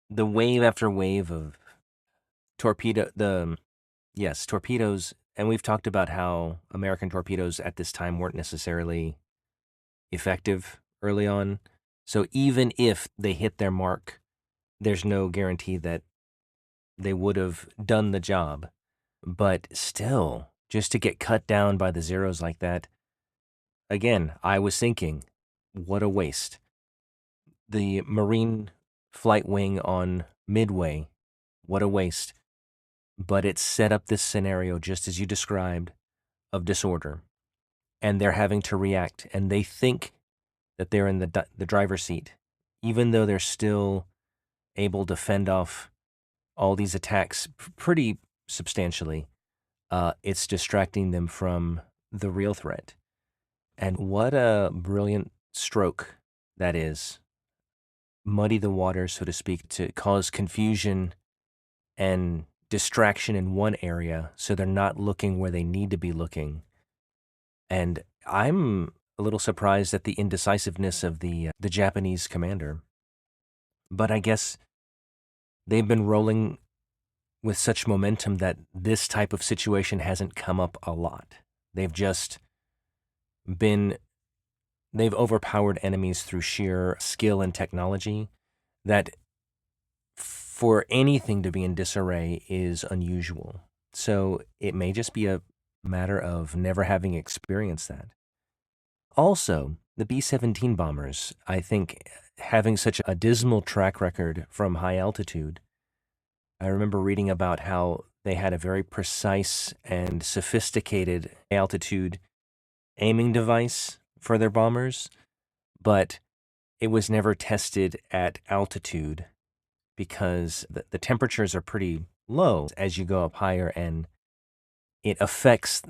The wave after wave of torpedoes, and we've talked about how American torpedoes at this time weren't necessarily effective early on. So even if they hit their mark, there's no guarantee that they would have done the job. But still, just to get cut down by the Zeros like that, again, I was thinking, what a waste. The Marine flight wing on Midway, what a waste. But it set up this scenario, just as you described, of disorder. And they're having to react. And they think that they're in the driver's seat, even though they're still able to fend off all these attacks pretty substantially. It's distracting them from the real threat. And what a brilliant stroke that is. Muddy the water, so to speak, to cause confusion and distraction in one area so they're not looking where they need to be looking. And I'm a little surprised at the indecisiveness of the Japanese commander. But I guess they've been rolling with such momentum that this type of situation hasn't come up a lot. They've just been, they've overpowered enemies through sheer skill and technology that for anything to be in disarray is unusual. So it may just be a matter of never having experienced that. Also, the B 17 bombers, I think, having such a dismal track record from high altitude, I remember reading about how they had a very precise and sophisticated altitude aiming device for their bombers, but it was never tested at altitude because the temperatures are pretty low as you go up higher, and it affects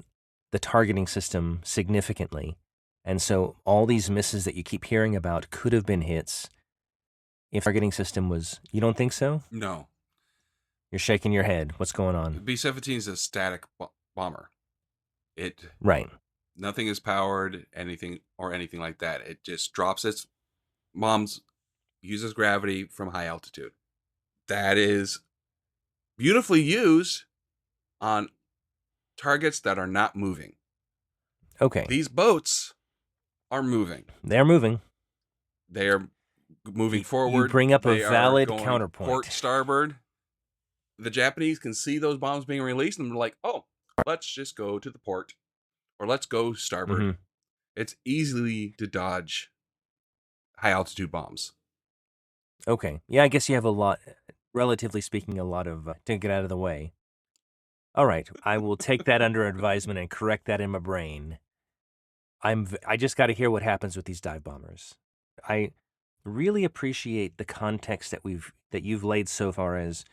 the targeting system significantly. And so all these misses that you keep hearing about could have been hits if the targeting system was. You don't think so? No. You're shaking your head. What's going The on? B-17 is a static bomber. It Right. Nothing is powered, anything like that. It just drops its bombs, uses gravity from high altitude. That is beautifully used on targets that are not moving. Okay. These boats are moving. They're moving. They are moving forward. You bring up a They are valid going counterpoint. port starboard. The Japanese can see those bombs being released, and they're like, "Oh, let's just go to the port, or let's go starboard." hmm It's easily to dodge high altitude bombs. Okay. Yeah, I guess you have a lot, relatively speaking, a lot of to get out of the way. All right. I will take that under advisement and correct that in my brain. I just got to hear what happens with these dive bombers. I really appreciate the context that you've laid so far as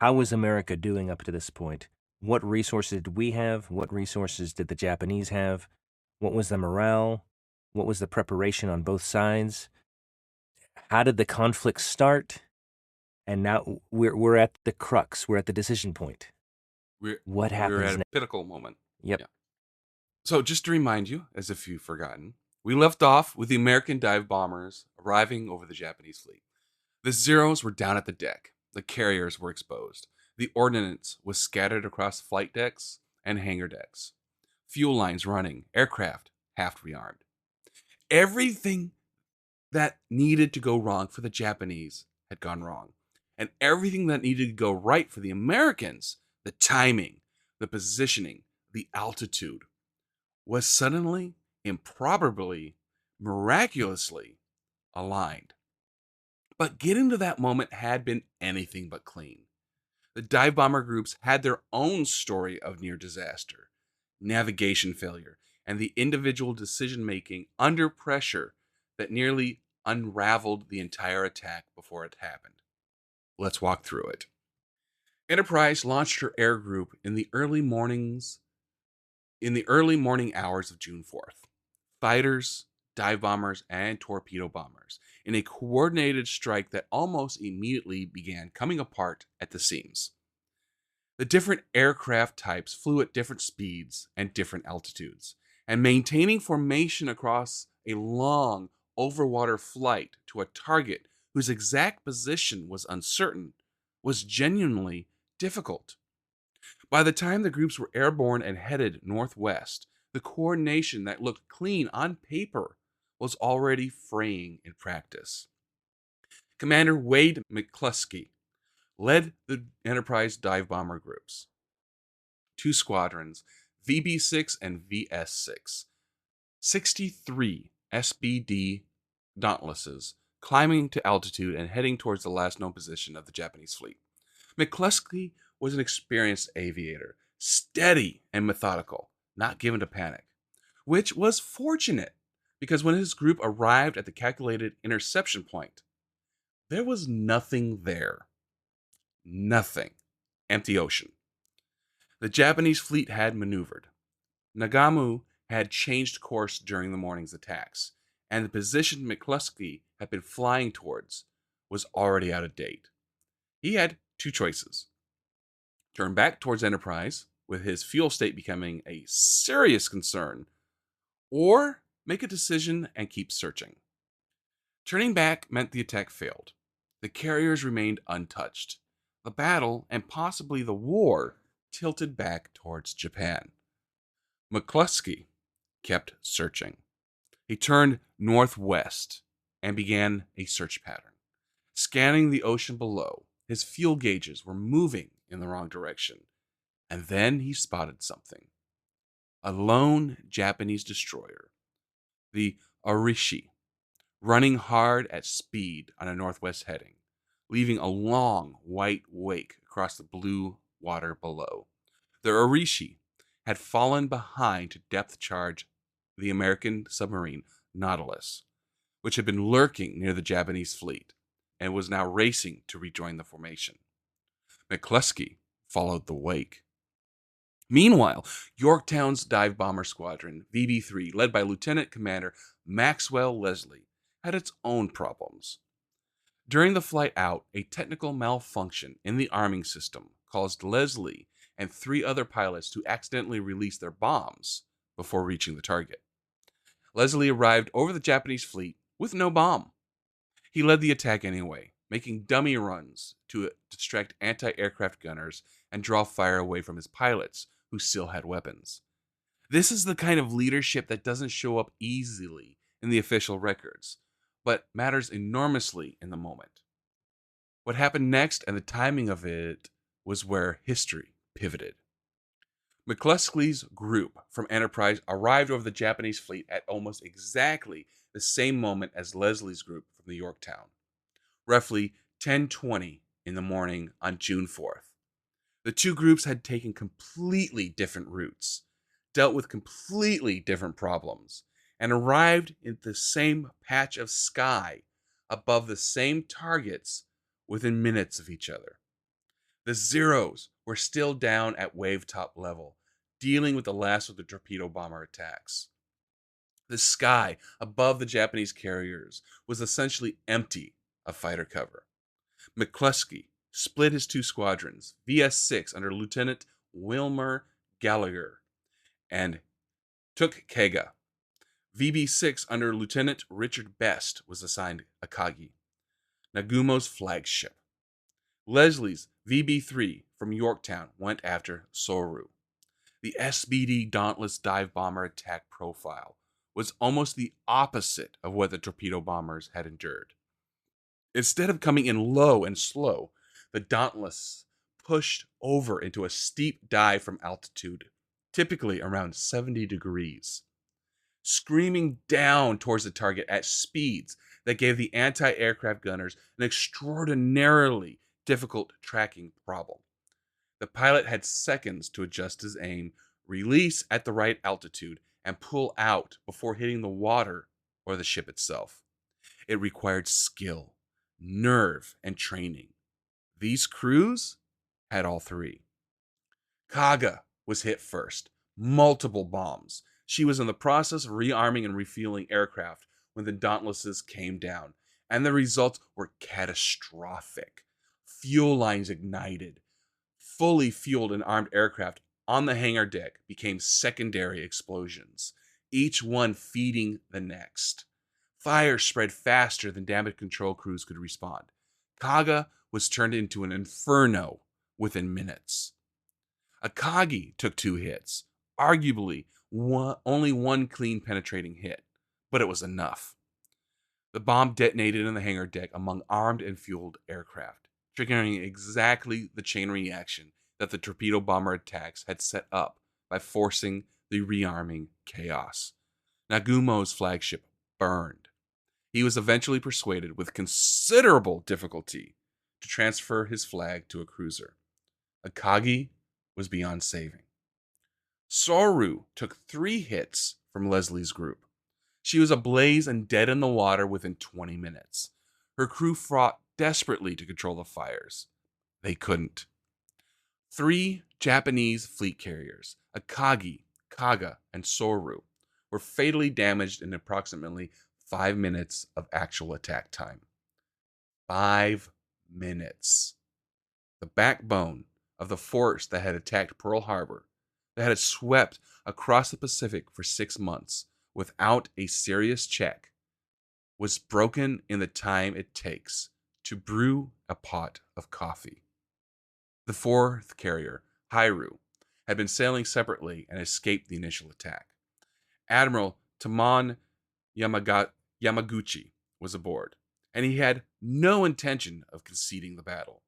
how was America doing up to this point? What resources did we have? What resources did the Japanese have? What was the morale? What was the preparation on both sides? How did the conflict start? And now we're at the crux. We're at the decision point. What We're happens at a next? pinnacle moment. Yep. Yeah. So just to remind you, as if you've forgotten, we left off with the American dive bombers arriving over the Japanese fleet. The Zeros were down at the deck. The carriers were exposed. The ordnance was scattered across flight decks and hangar decks. Fuel lines running, aircraft half rearmed. Everything that needed to go wrong for the Japanese had gone wrong. And everything that needed to go right for the Americans, the timing, the positioning, the altitude, was suddenly, improbably, miraculously aligned. But getting to that moment had been anything but clean. The dive bomber groups had their own story of near disaster, navigation failure, and the individual decision making under pressure that nearly unraveled the entire attack before it happened. Let's walk through it. Enterprise launched her air group in the early morning hours of June 4th. Fighters, dive bombers, and torpedo bombers in a coordinated strike that almost immediately began coming apart at the seams. The different aircraft types flew at different speeds and different altitudes, and maintaining formation across a long overwater flight to a target whose exact position was uncertain was genuinely difficult. By the time the groups were airborne and headed northwest, the coordination that looked clean on paper was already fraying in practice. Commander Wade McCluskey led the Enterprise dive bomber groups, two squadrons, VB6 and VS6, 63 SBD Dauntlesses, climbing to altitude and heading towards the last known position of the Japanese fleet. McCluskey was an experienced aviator, steady and methodical, not given to panic, which was fortunate because when his group arrived at the calculated interception point, there was nothing there. Nothing. Empty ocean. The Japanese fleet had maneuvered. Nagamu had changed course during the morning's attacks, and the position McCluskey had been flying towards was already out of date. He had two choices: turn back towards Enterprise, with his fuel state becoming a serious concern, or make a decision and keep searching. Turning back meant the attack failed. The carriers remained untouched. the battle and possibly the war tilted back towards Japan. McCluskey kept searching. He turned northwest and began a search pattern. Scanning the ocean below, his fuel gauges were moving in the wrong direction. And then he spotted something: a lone Japanese destroyer, the Arishi, running hard at speed on a northwest heading, leaving a long white wake across the blue water below. The Arishi had fallen behind to depth charge the American submarine Nautilus, which had been lurking near the Japanese fleet and was now racing to rejoin the formation. McCluskey followed the wake. Meanwhile, Yorktown's dive bomber squadron, VB-3, led by Lieutenant Commander Maxwell Leslie, had its own problems. During the flight out, a technical malfunction in the arming system caused Leslie and 3 other pilots to accidentally release their bombs before reaching the target. Leslie arrived over the Japanese fleet with no bomb. He led the attack anyway, making dummy runs to distract anti-aircraft gunners and draw fire away from his pilots, who still had weapons. This is the kind of leadership that doesn't show up easily in the official records, but matters enormously in the moment. What happened next and the timing of it was where history pivoted. McCluskey's group from Enterprise arrived over the Japanese fleet at almost exactly the same moment as Leslie's group from the Yorktown, roughly 10:20 in the morning on June 4th. The two groups had taken completely different routes, dealt with completely different problems, and arrived in the same patch of sky above the same targets within minutes of each other. The Zeros were still down at wave top level, dealing with the last of the torpedo bomber attacks. The sky above the Japanese carriers was essentially empty of fighter cover. McCluskey split his 2 squadrons, VS-6 under Lieutenant Wilmer Gallagher, and took Kaga. VB-6 under Lieutenant Richard Best was assigned Akagi, Nagumo's flagship. Leslie's VB-3 from Yorktown went after Soru. The SBD Dauntless dive bomber attack profile was almost the opposite of what the torpedo bombers had endured. Instead of coming in low and slow, the Dauntless pushed over into a steep dive from altitude, typically around 70 degrees, screaming down towards the target at speeds that gave the anti-aircraft gunners an extraordinarily difficult tracking problem. The pilot had seconds to adjust his aim, release at the right altitude, and pull out before hitting the water or the ship itself. It required skill, nerve, and training. These crews had all 3. Kaga was hit first. Multiple bombs. She was in the process of rearming and refueling aircraft when the Dauntlesses came down, and the results were catastrophic. Fuel lines ignited. Fully fueled and armed aircraft on the hangar deck became secondary explosions, each one feeding the next. Fire spread faster than damage control crews could respond. Kaga was turned into an inferno within minutes. Akagi took 2 hits, arguably only one clean penetrating hit, but it was enough. The bomb detonated in the hangar deck among armed and fueled aircraft, triggering exactly the chain reaction that the torpedo bomber attacks had set up by forcing the rearming chaos. Nagumo's flagship burned. He was eventually persuaded, with considerable difficulty, to transfer his flag to a cruiser. Akagi was beyond saving. Soru took 3 hits from Leslie's group. She was ablaze and dead in the water within 20 minutes. Her crew fought desperately to control the fires. They couldn't. 3 Japanese fleet carriers, Akagi, Kaga, and Soru, were fatally damaged in approximately 5 minutes of actual attack time. 5 minutes. The backbone of the force that had attacked Pearl Harbor, that had swept across the Pacific for 6 months without a serious check, was broken in the time it takes to brew a pot of coffee. The fourth carrier, Hairu, had been sailing separately and escaped the initial attack. Admiral Tamon Yamaguchi was aboard, and he had no intention of conceding the battle.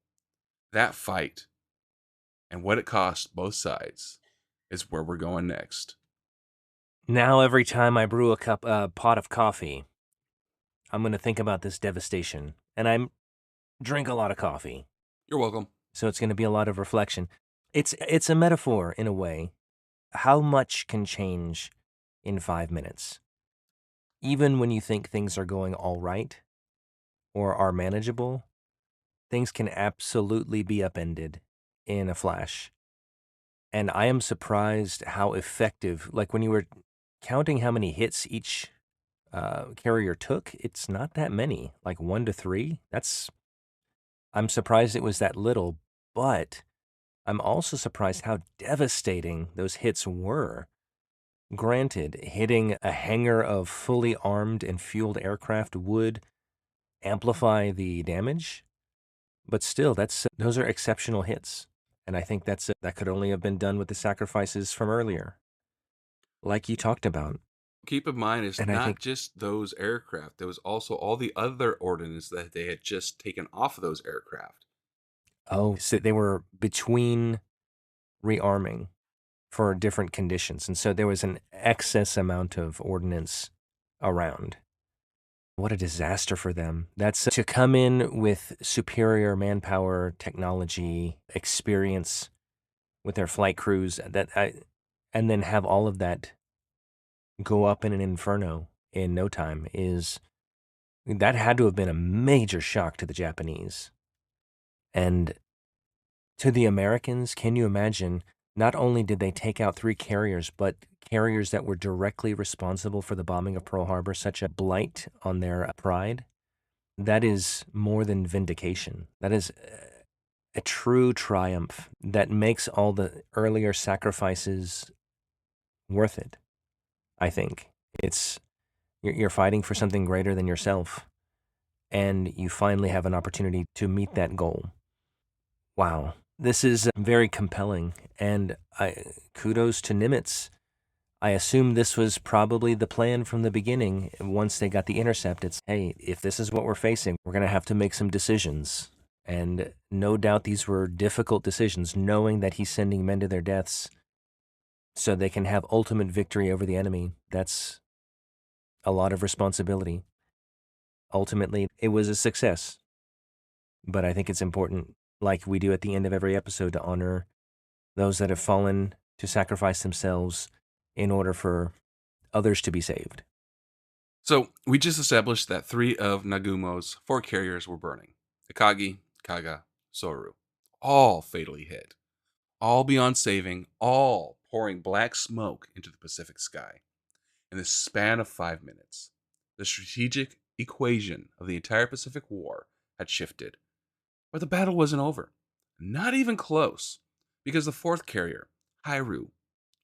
That fight, and what it cost both sides, is where we're going next. Now, every time I brew a pot of coffee, I'm going to think about this devastation. And I drink a lot of coffee, You're welcome. so it's going to be a lot of reflection. It's a metaphor in a way. How much can change in 5 minutes? Even when you think things are going all right or are manageable, things can absolutely be upended in a flash. And I am surprised how effective, like when you were counting how many hits each carrier took, it's not that many, like 1 to 3. I'm surprised it was that little, but I'm also surprised how devastating those hits were. Granted, hitting a hangar of fully armed and fueled aircraft would amplify the damage, but still, those are exceptional hits. And I think that could only have been done with the sacrifices from earlier, like you talked about. Keep in mind, it's And I not think, just those aircraft. There was also all the other ordnance that they had just taken off of those aircraft. oh, so they were between rearming for different conditions. And so there was an excess amount of ordnance around. What a disaster for them. That's to come in with superior manpower, technology, experience with their flight crews and then have all of that go up in an inferno in no time that had to have been a major shock to the Japanese. And to the Americans, can you imagine? Not only did they take out 3 carriers, but carriers that were directly responsible for the bombing of Pearl Harbor, such a blight on their pride. That is more than vindication. That is a true triumph that makes all the earlier sacrifices worth it, I think. You're fighting for something greater than yourself, and you finally have an opportunity to meet that goal. Wow. This is very compelling, and kudos to Nimitz. I assume this was probably the plan from the beginning. Once they got the intercept, it's, hey, if this is what we're facing, we're going to have to make some decisions. And no doubt these were difficult decisions, knowing that he's sending men to their deaths so they can have ultimate victory over the enemy. That's a lot of responsibility. Ultimately, it was a success. But I think it's important, like we do at the end of every episode, to honor those that have fallen to sacrifice themselves in order for others to be saved. So we just established that 3 of Nagumo's 4 carriers were burning. Akagi, Kaga, Soru. All fatally hit. All beyond saving, all pouring black smoke into the Pacific sky. In the span of 5 minutes, the strategic equation of the entire Pacific War had shifted. But the battle wasn't over. Not even close, because the 4th carrier, Hairu,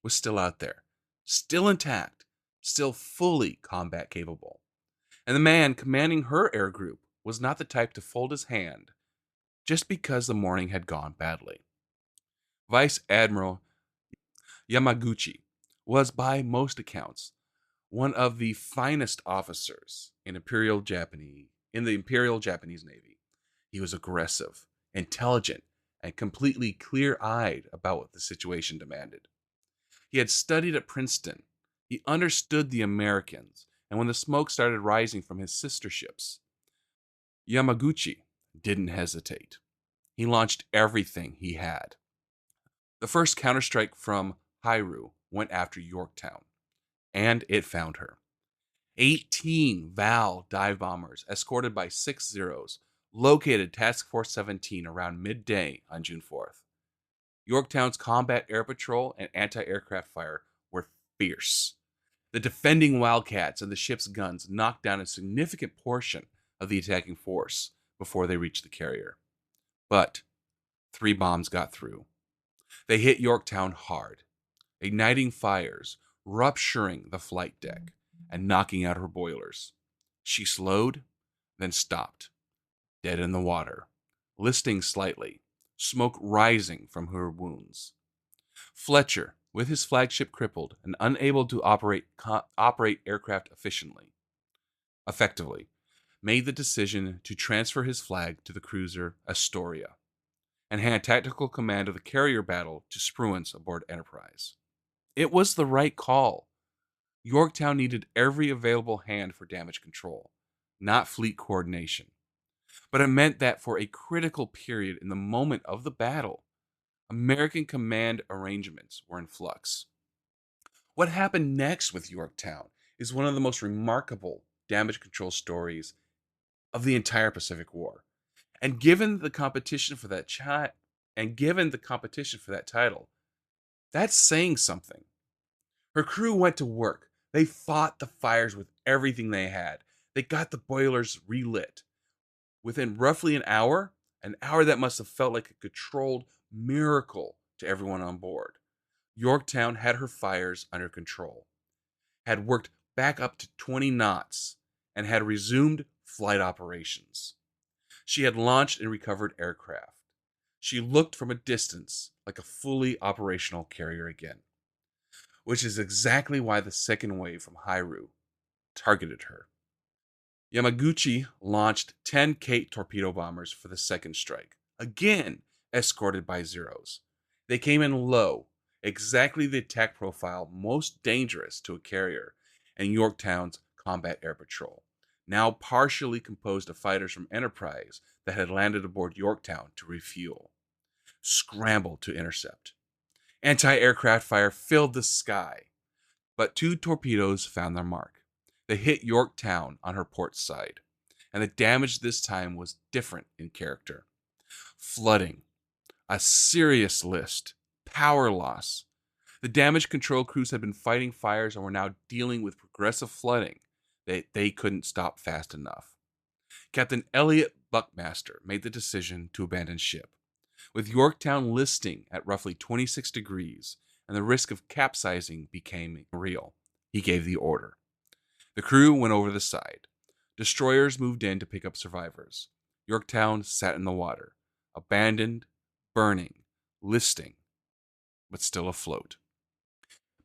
was still out there, still intact, still fully combat capable. And the man commanding her air group was not the type to fold his hand just because the morning had gone badly. Vice Admiral Yamaguchi was, by most accounts, one of the finest officers in the Imperial Japanese Navy. He was aggressive, intelligent, and completely clear-eyed about what the situation demanded. He had studied at Princeton. He understood the Americans, and when the smoke started rising from his sister ships, Yamaguchi didn't hesitate. He launched everything he had. The first counterstrike from Hairu went after Yorktown, and it found her. 18 Val dive bombers, escorted by 6 Zeros, located Task Force 17 around midday on June 4th. Yorktown's combat air patrol and anti-aircraft fire were fierce. The defending Wildcats and the ship's guns knocked down a significant portion of the attacking force before they reached the carrier. But 3 bombs got through. They hit Yorktown hard, igniting fires, rupturing the flight deck, and knocking out her boilers. She slowed, then stopped, dead in the water, listing slightly, smoke rising from her wounds. Fletcher, with his flagship crippled and unable to operate aircraft effectively, made the decision to transfer his flag to the cruiser Astoria and hand tactical command of the carrier battle to Spruance aboard Enterprise. It was the right call. Yorktown needed every available hand for damage control, not fleet coordination. But it meant that for a critical period in the moment of the battle, American command arrangements were in flux. What happened next with Yorktown is one of the most remarkable damage control stories of the entire Pacific War. And given the competition for that title, that's saying something. Her crew went to work. They fought the fires with everything they had. They got the boilers relit. Within roughly an hour that must have felt like a controlled miracle to everyone on board, Yorktown had her fires under control, had worked back up to 20 knots, and had resumed flight operations. She had launched and recovered aircraft. She looked from a distance like a fully operational carrier again, which is exactly why the second wave from Hairu targeted her. Yamaguchi launched 10 Kate torpedo bombers for the second strike, again escorted by Zeros. They came in low, exactly the attack profile most dangerous to a carrier and Yorktown's combat air patrol, now partially composed of fighters from Enterprise that had landed aboard Yorktown to refuel, scrambled to intercept. Anti-aircraft fire filled the sky, but two torpedoes found their mark. They hit Yorktown on her port side, and the damage this time was different in character. Flooding, a serious list, power loss. The damage control crews had been fighting fires and were now dealing with progressive flooding that they couldn't stop fast enough. Captain Elliot Buckmaster made the decision to abandon ship. With Yorktown listing at roughly 26 degrees and the risk of capsizing became real, he gave the order. The crew went over the side. Destroyers moved in to pick up survivors. Yorktown sat in the water, abandoned, burning, listing, but still afloat.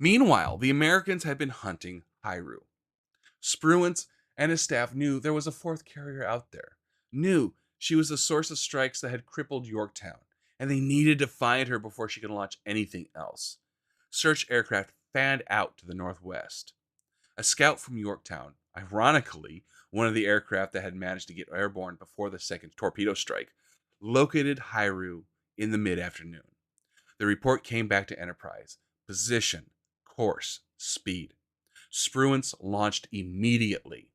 Meanwhile, the Americans had been hunting Hairu. Spruance and his staff knew there was a fourth carrier out there, knew she was the source of strikes that had crippled Yorktown, and they needed to find her before she could launch anything else. Search aircraft fanned out to the northwest. A scout from Yorktown, ironically, one of the aircraft that had managed to get airborne before the second torpedo strike, located Hairu in the mid-afternoon. The report came back to Enterprise. Position, course, speed. Spruance launched immediately.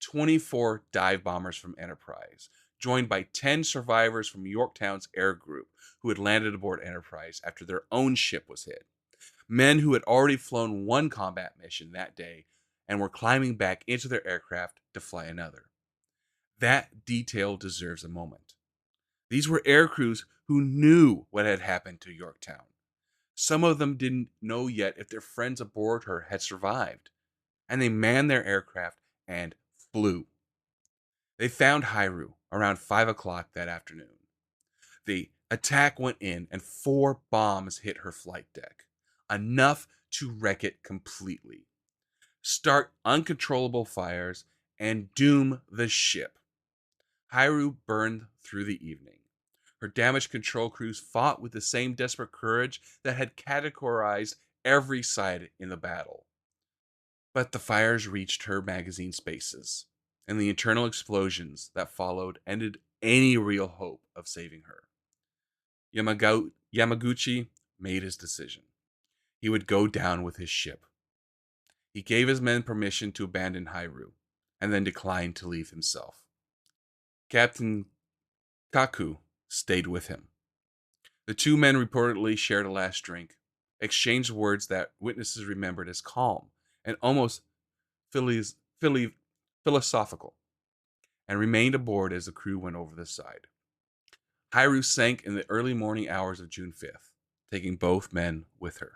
24 dive bombers from Enterprise, joined by 10 survivors from Yorktown's air group who had landed aboard Enterprise after their own ship was hit. Men who had already flown one combat mission that day and were climbing back into their aircraft to fly another. That detail deserves a moment. These were air crews who knew what had happened to Yorktown. Some of them didn't know yet if their friends aboard her had survived, and they manned their aircraft and flew. They found Hairu around 5 o'clock that afternoon. The attack went in, and 4 bombs hit her flight deck, enough to wreck it completely, start uncontrollable fires, and doom the ship. Hairu burned through the evening. Her damage control crews fought with the same desperate courage that had categorized every side in the battle. But the fires reached her magazine spaces, and the internal explosions that followed ended any real hope of saving her. Yamaguchi made his decision. He would go down with his ship. He gave his men permission to abandon Hairu, and then declined to leave himself. Captain Kaku stayed with him. The two men reportedly shared a last drink, exchanged words that witnesses remembered as calm and almost philosophical, and remained aboard as the crew went over the side. Hairu sank in the early morning hours of June 5th, taking both men with her.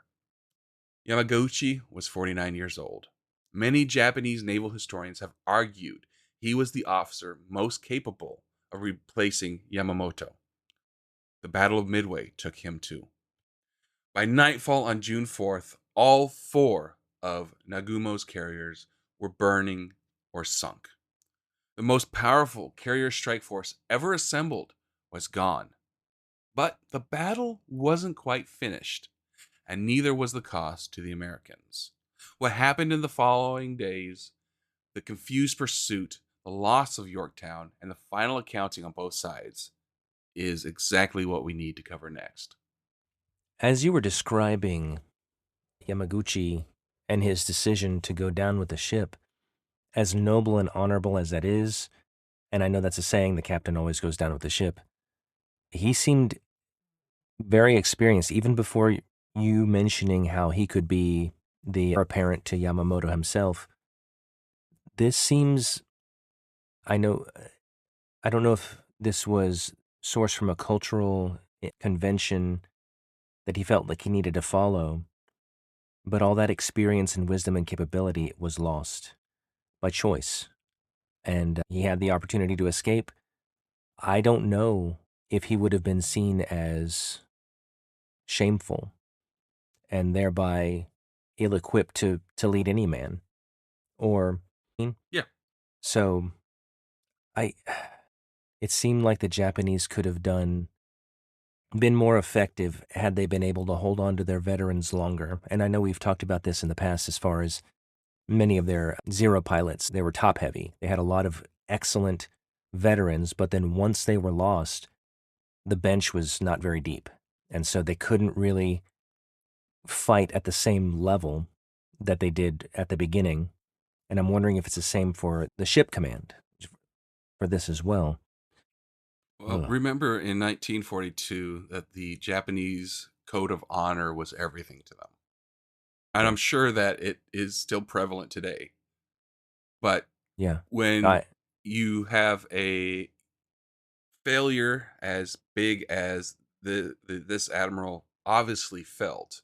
Yamaguchi was 49 years old. Many Japanese naval historians have argued he was the officer most capable of replacing Yamamoto, The Battle of Midway took him too. By nightfall on June 4th, all four of Nagumo's carriers were burning or sunk. The most powerful carrier strike force ever assembled was gone. But the battle wasn't quite finished, and neither was the cost to the Americans. What happened in the following days, the confused pursuit, the loss of Yorktown, and the final accounting on both sides is exactly what we need to cover next. As you were describing Yamaguchi and his decision to go down with the ship, as noble and honorable as that is, and I know that's a saying, the captain always goes down with the ship, he seemed very experienced, even before you mentioning how he could be the apparent to Yamamoto himself. This seems, I know, I don't know if this was sourced from a cultural convention that he felt like he needed to follow, but all that experience and wisdom and capability was lost by choice. And he had the opportunity to escape. I don't know if he would have been seen as shameful and thereby ill-equipped to lead any man. Or Yeah. so I it seemed like the Japanese could have been more effective had they been able to hold on to their veterans longer. And I know we've talked about this in the past as far as many of their Zero pilots, they were top heavy. They had a lot of excellent veterans, but then once they were lost, the bench was not very deep. And so they couldn't really fight at the same level that they did at the beginning. And I'm wondering if it's the same for the ship command for this as well. Well, Ugh. remember in 1942 that the Japanese code of honor was everything to them. And Yeah. I'm sure that it is still prevalent today. But Yeah. when I, you have a failure as big as this admiral obviously felt,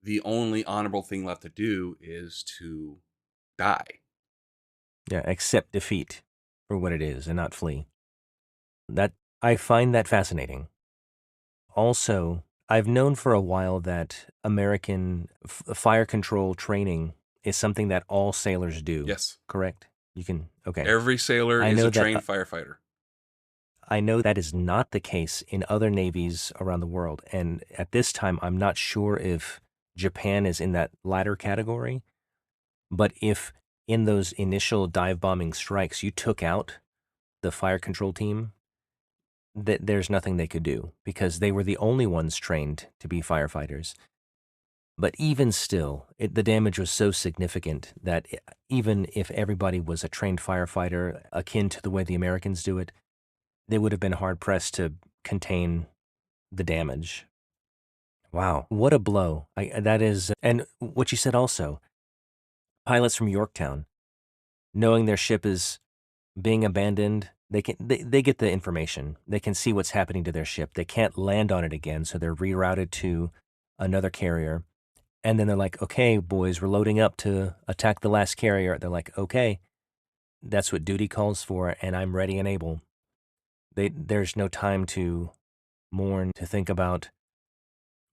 the only honorable thing left to do is to die. yeah, accept defeat for what it is and not flee. That I find that fascinating. Also, I've known for a while that American fire control training is something that all sailors do, Yes. correct? You can, okay. Every sailor I is a know that trained firefighter. I know that is not the case in other navies around the world. And at this time, I'm not sure if Japan is in that latter category, but if in those initial dive bombing strikes you took out the fire control team, that there's nothing they could do because they were the only ones trained to be firefighters. But even still, the damage was so significant that even if everybody was a trained firefighter akin to the way the Americans do it, they would have been hard pressed to contain the damage. Wow, what a blow. That is, and what you said also, pilots from Yorktown, knowing their ship is being abandoned, they get the information. They can see what's happening to their ship. They can't land on it again, so they're rerouted to another carrier. And then they're like, okay, boys, we're loading up to attack the last carrier. They're like, okay, that's what duty calls for, and I'm ready and able. There's no time to mourn, to think about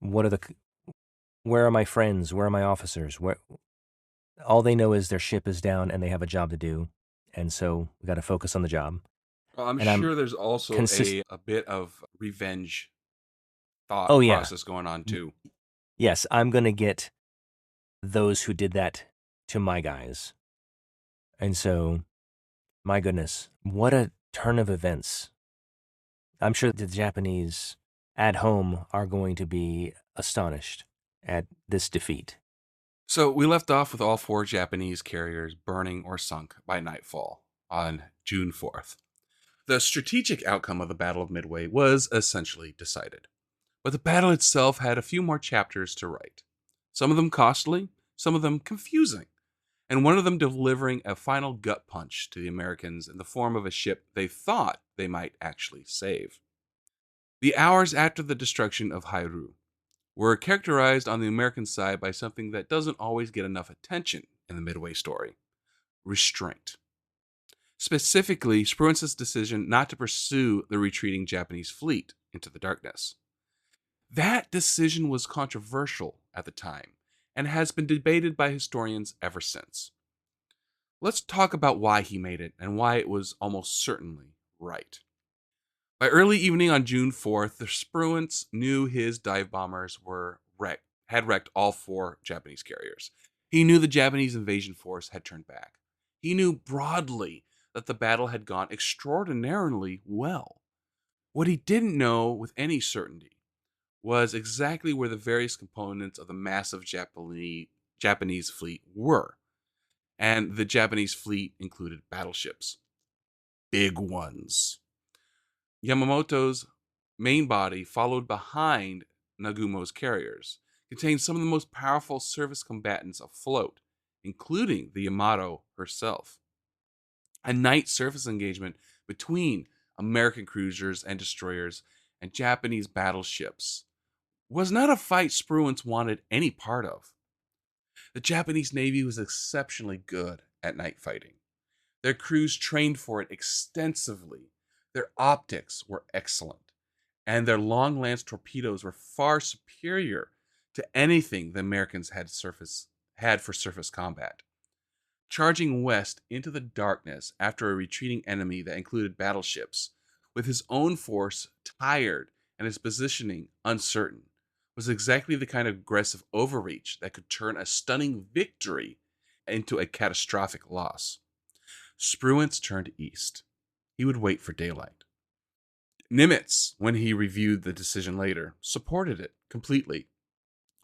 what are where are my friends? Where are my officers? Where all they know is their ship is down and they have a job to do. And so we got to focus on the job. Well, I'm And I'm sure there's also consist. a bit of revenge thought Oh yeah, process going on too. yes, I'm gonna get those who did that to my guys. And so, my goodness, what a turn of events. I'm sure the Japanese at home are going to be astonished at this defeat. So we left off with all four Japanese carriers burning or sunk by nightfall on June 4th. The strategic outcome of the Battle of Midway was essentially decided, but the battle itself had a few more chapters to write. Some of them costly, some of them confusing, and one of them delivering a final gut punch to the Americans in the form of a ship they thought they might actually save. The hours after the destruction of Hairu were characterized on the American side by something that doesn't always get enough attention in the Midway story: restraint. Specifically, Spruance's decision not to pursue the retreating Japanese fleet into the darkness. That decision was controversial at the time and has been debated by historians ever since. Let's talk about why he made it and why it was almost certainly right. By early evening on June 4th, the Spruance knew his dive bombers had wrecked all four Japanese carriers. He knew the Japanese invasion force had turned back. He knew broadly that the battle had gone extraordinarily well. What he didn't know with any certainty was exactly where the various components of the massive Japanese fleet were. And the Japanese fleet included battleships, big ones. Yamamoto's main body, followed behind Nagumo's carriers, contained some of the most powerful surface combatants afloat, including the Yamato herself. A night surface engagement between American cruisers and destroyers and Japanese battleships was not a fight Spruance wanted any part of. The Japanese Navy was exceptionally good at night fighting. Their crews trained for it extensively. Their optics were excellent, and their long lance torpedoes were far superior to anything the Americans had for surface combat. Charging west into the darkness after a retreating enemy that included battleships, with his own force tired and his positioning uncertain, was exactly the kind of aggressive overreach that could turn a stunning victory into a catastrophic loss. Spruance turned east. He would wait for daylight. Nimitz, when he reviewed the decision later, supported it completely.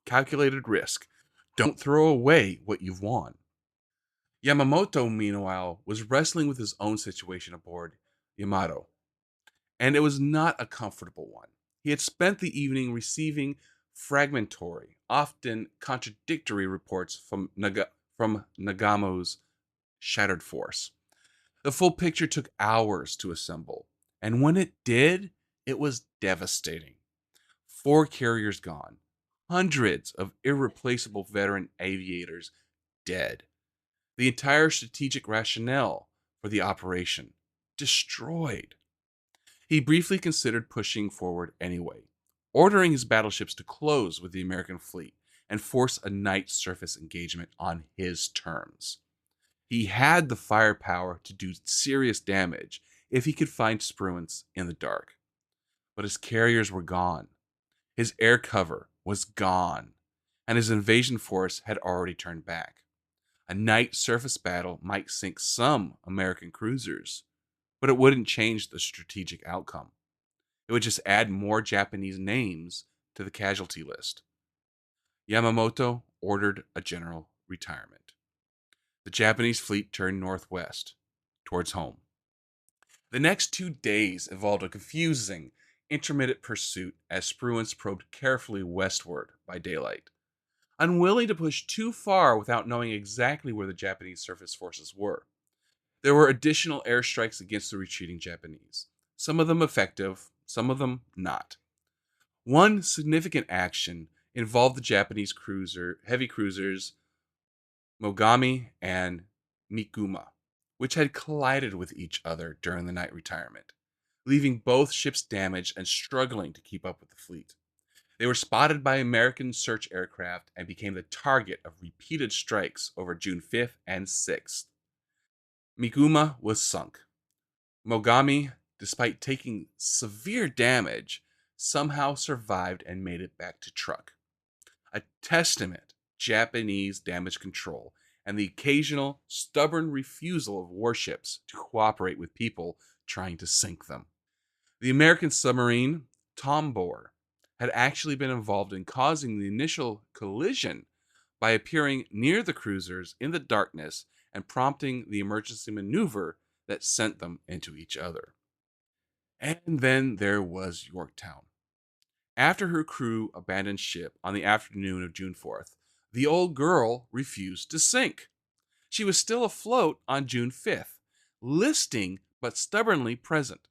Calculated risk. Don't throw away what you've won. Yamamoto, meanwhile, was wrestling with his own situation aboard Yamato, and it was not a comfortable one. He had spent the evening receiving fragmentary, often contradictory reports from Nagamo's shattered force. The full picture took hours to assemble, and when it did, it was devastating. Four carriers gone, hundreds of irreplaceable veteran aviators dead, the entire strategic rationale for the operation destroyed. He briefly considered pushing forward anyway, ordering his battleships to close with the American fleet and force a night surface engagement on his terms. He had the firepower to do serious damage if he could find Spruance in the dark. But his carriers were gone. His air cover was gone, and his invasion force had already turned back. A night surface battle might sink some American cruisers, but it wouldn't change the strategic outcome. It would just add more Japanese names to the casualty list. Yamamoto ordered a general retirement. The Japanese fleet turned northwest, towards home. The next 2 days involved a confusing, intermittent pursuit as Spruance probed carefully westward by daylight. Unwilling to push too far without knowing exactly where the Japanese surface forces were, there were additional airstrikes against the retreating Japanese, some of them effective, some of them not. One significant action involved the Japanese heavy cruisers Mogami and Mikuma, which had collided with each other during the night retirement, leaving both ships damaged and struggling to keep up with the fleet. They were spotted by American search aircraft and became the target of repeated strikes over June 5th and 6th. Mikuma was sunk. Mogami, despite taking severe damage, somehow survived and made it back to truck. A testament Japanese damage control and the occasional stubborn refusal of warships to cooperate with people trying to sink them. The American submarine Tombor had actually been involved in causing the initial collision by appearing near the cruisers in the darkness and prompting the emergency maneuver that sent them into each other. And then there was Yorktown. After her crew abandoned ship on the afternoon of June 4th, the old girl refused to sink. She was still afloat on June 5th, listing but stubbornly present,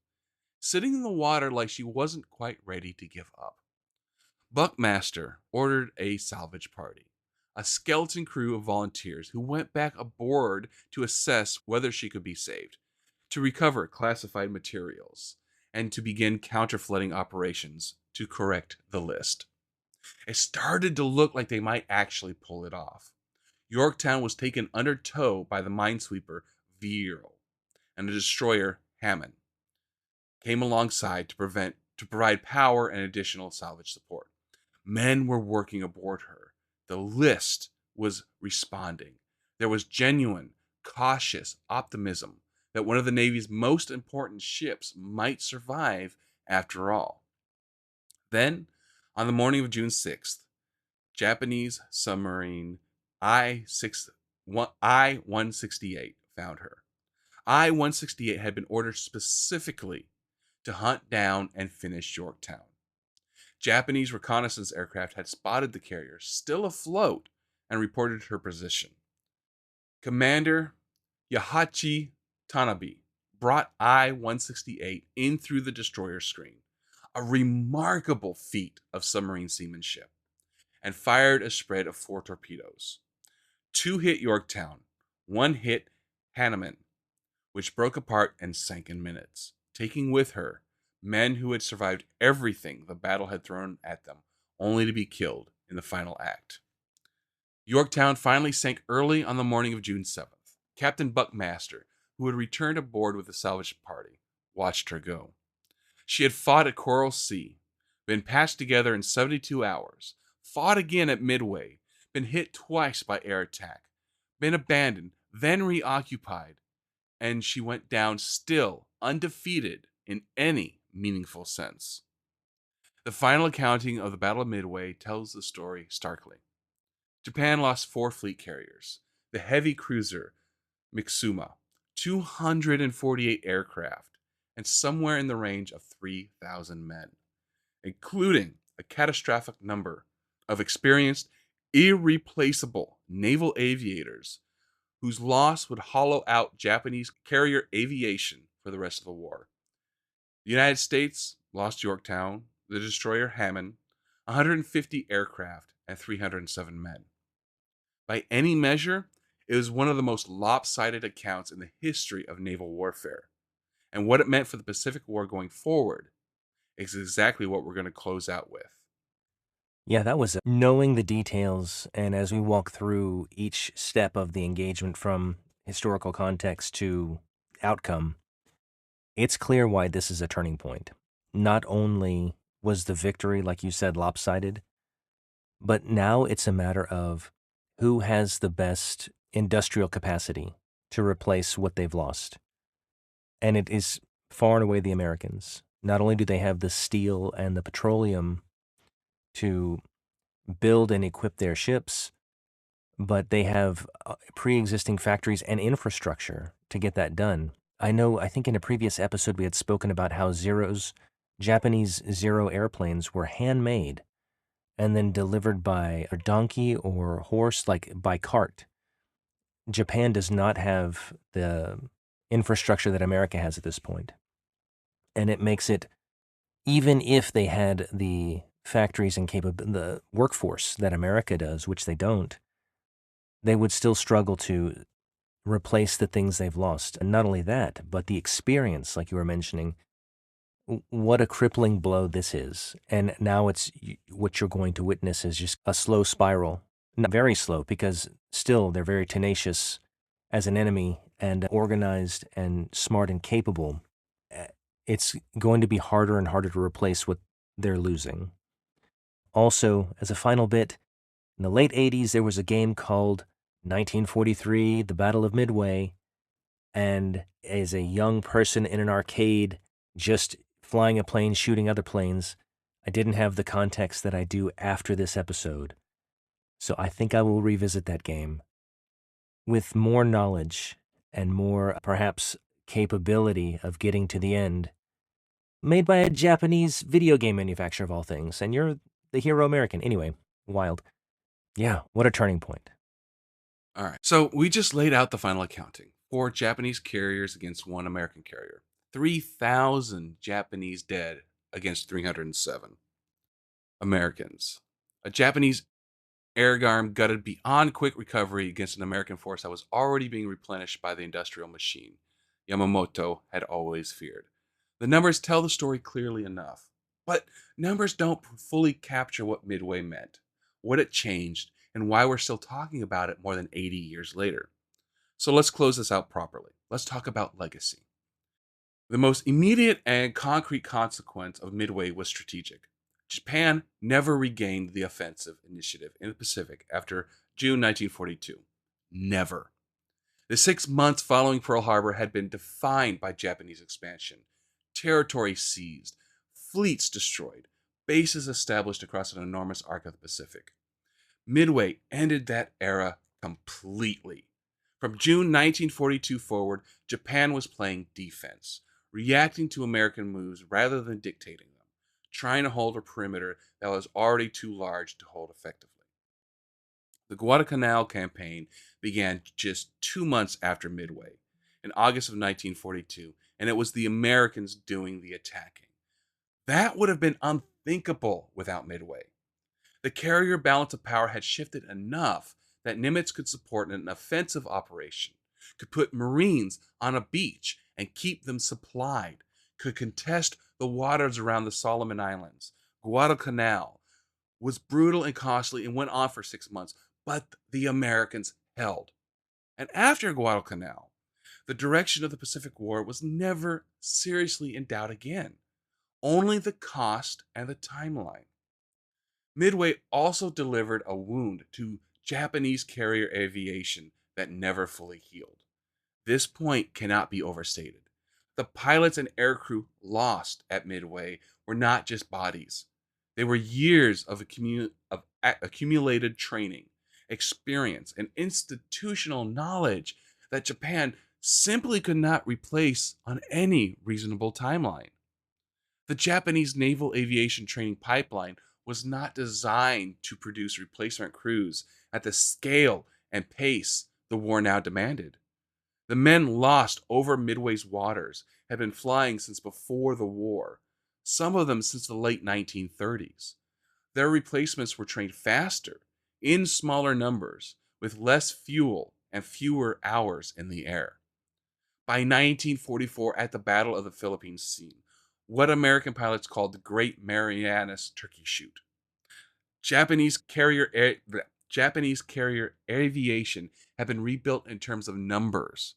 sitting in the water like she wasn't quite ready to give up. Buckmaster ordered a salvage party, a skeleton crew of volunteers who went back aboard to assess whether she could be saved, to recover classified materials, and to begin counterflooding operations to correct the list. It started to look like they might actually pull it off. Yorktown was taken under tow by the minesweeper Virile, and the destroyer Hammond came alongside to provide power and additional salvage support. Men were working aboard her. The list was responding. There was genuine, cautious optimism that one of the Navy's most important ships might survive after all. Then, on the morning of June 6th, Japanese submarine I-168 found her. I-168 had been ordered specifically to hunt down and finish Yorktown. Japanese reconnaissance aircraft had spotted the carrier still afloat and reported her position. Commander Yahachi Tanabe brought I-168 in through the destroyer screen, a remarkable feat of submarine seamanship, and fired a spread of 4 torpedoes. 2 hit Yorktown, 1 hit Hanneman, which broke apart and sank in minutes, taking with her men who had survived everything the battle had thrown at them, only to be killed in the final act. Yorktown finally sank early on the morning of June 7th. Captain Buckmaster, who had returned aboard with the salvage party, watched her go. She had fought at Coral Sea, been patched together in 72 hours, fought again at Midway, been hit twice by air attack, been abandoned, then reoccupied, and she went down still undefeated in any meaningful sense. The final accounting of the Battle of Midway tells the story starkly. Japan lost 4 fleet carriers, the heavy cruiser Mitsuma, 248 aircraft, and somewhere in the range of 3,000 men, including a catastrophic number of experienced, irreplaceable naval aviators whose loss would hollow out Japanese carrier aviation for the rest of the war. The United States lost Yorktown, the destroyer Hammond, 150 aircraft, and 307 men. By any measure, it was one of the most lopsided accounts in the history of naval warfare. And what it meant for the Pacific War going forward is exactly what we're going to close out with. Yeah, that was knowing the details. And as we walk through each step of the engagement from historical context to outcome, it's clear why this is a turning point. Not only was the victory, like you said, lopsided, but now it's a matter of who has the best industrial capacity to replace what they've lost. And it is far and away the Americans. Not only do they have the steel and the petroleum to build and equip their ships, but they have pre-existing factories and infrastructure to get that done. I think in a previous episode we had spoken about how Japanese Zero airplanes were handmade and then delivered by a donkey or horse, like by cart. Japan does not have the infrastructure that America has at this point. And it makes it, even if they had the factories and the workforce that America does, which they don't, they would still struggle to replace the things they've lost. And not only that, but the experience, like you were mentioning, what a crippling blow this is. And now what you're going to witness is just a slow spiral. Not very slow, because still they're very tenacious as an enemy and organized and smart and capable. It's going to be harder and harder to replace what they're losing. Also, as a final bit, in the late 80s, there was a game called 1943, The Battle of Midway. And as a young person in an arcade, just flying a plane, shooting other planes, I didn't have the context that I do after this episode. So I think I will revisit that game with more knowledge and more, perhaps, capability of getting to the end. Made by a Japanese video game manufacturer of all things, and you're the hero American. Anyway, wild. Yeah, what a turning point. All right. So we just laid out the final accounting. 4 Japanese carriers against 1 American carrier. 3,000 Japanese dead against 307 Americans. A Japanese air arm gutted beyond quick recovery against an American force that was already being replenished by the industrial machine Yamamoto had always feared. The numbers tell the story clearly enough, but numbers don't fully capture what Midway meant, what it changed, and why we're still talking about it more than 80 years later. So let's close this out properly. Let's talk about legacy. The most immediate and concrete consequence of Midway was strategic. Japan never regained the offensive initiative in the Pacific after June 1942. Never. The 6 months following Pearl Harbor had been defined by Japanese expansion, territory seized, fleets destroyed, bases established across an enormous arc of the Pacific. Midway ended that era completely. From June 1942 forward, Japan was playing defense, reacting to American moves rather than dictating them, trying to hold a perimeter that was already too large to hold effectively. The Guadalcanal campaign began just 2 months after Midway, in August of 1942, and it was the Americans doing the attacking. That would have been unthinkable without Midway. The carrier balance of power had shifted enough that Nimitz could support an offensive operation, could put Marines on a beach and keep them supplied, could contest the waters around the Solomon Islands. Guadalcanal was brutal and costly and went on for 6 months, but the Americans held. And after Guadalcanal, the direction of the Pacific War was never seriously in doubt again, only the cost and the timeline. Midway also delivered a wound to Japanese carrier aviation that never fully healed. This point cannot be overstated. The pilots and aircrew lost at Midway were not just bodies. They were years of accumulated training, experience, and institutional knowledge that Japan simply could not replace on any reasonable timeline. The Japanese naval aviation training pipeline was not designed to produce replacement crews at the scale and pace the war now demanded. The men lost over Midway's waters had been flying since before the war, some of them since the late 1930s. Their replacements were trained faster, in smaller numbers, with less fuel and fewer hours in the air. By 1944, at the Battle of the Philippines scene, what American pilots called the Great Marianas Turkey Shoot. Japanese carrier Japanese carrier aviation had been rebuilt in terms of numbers,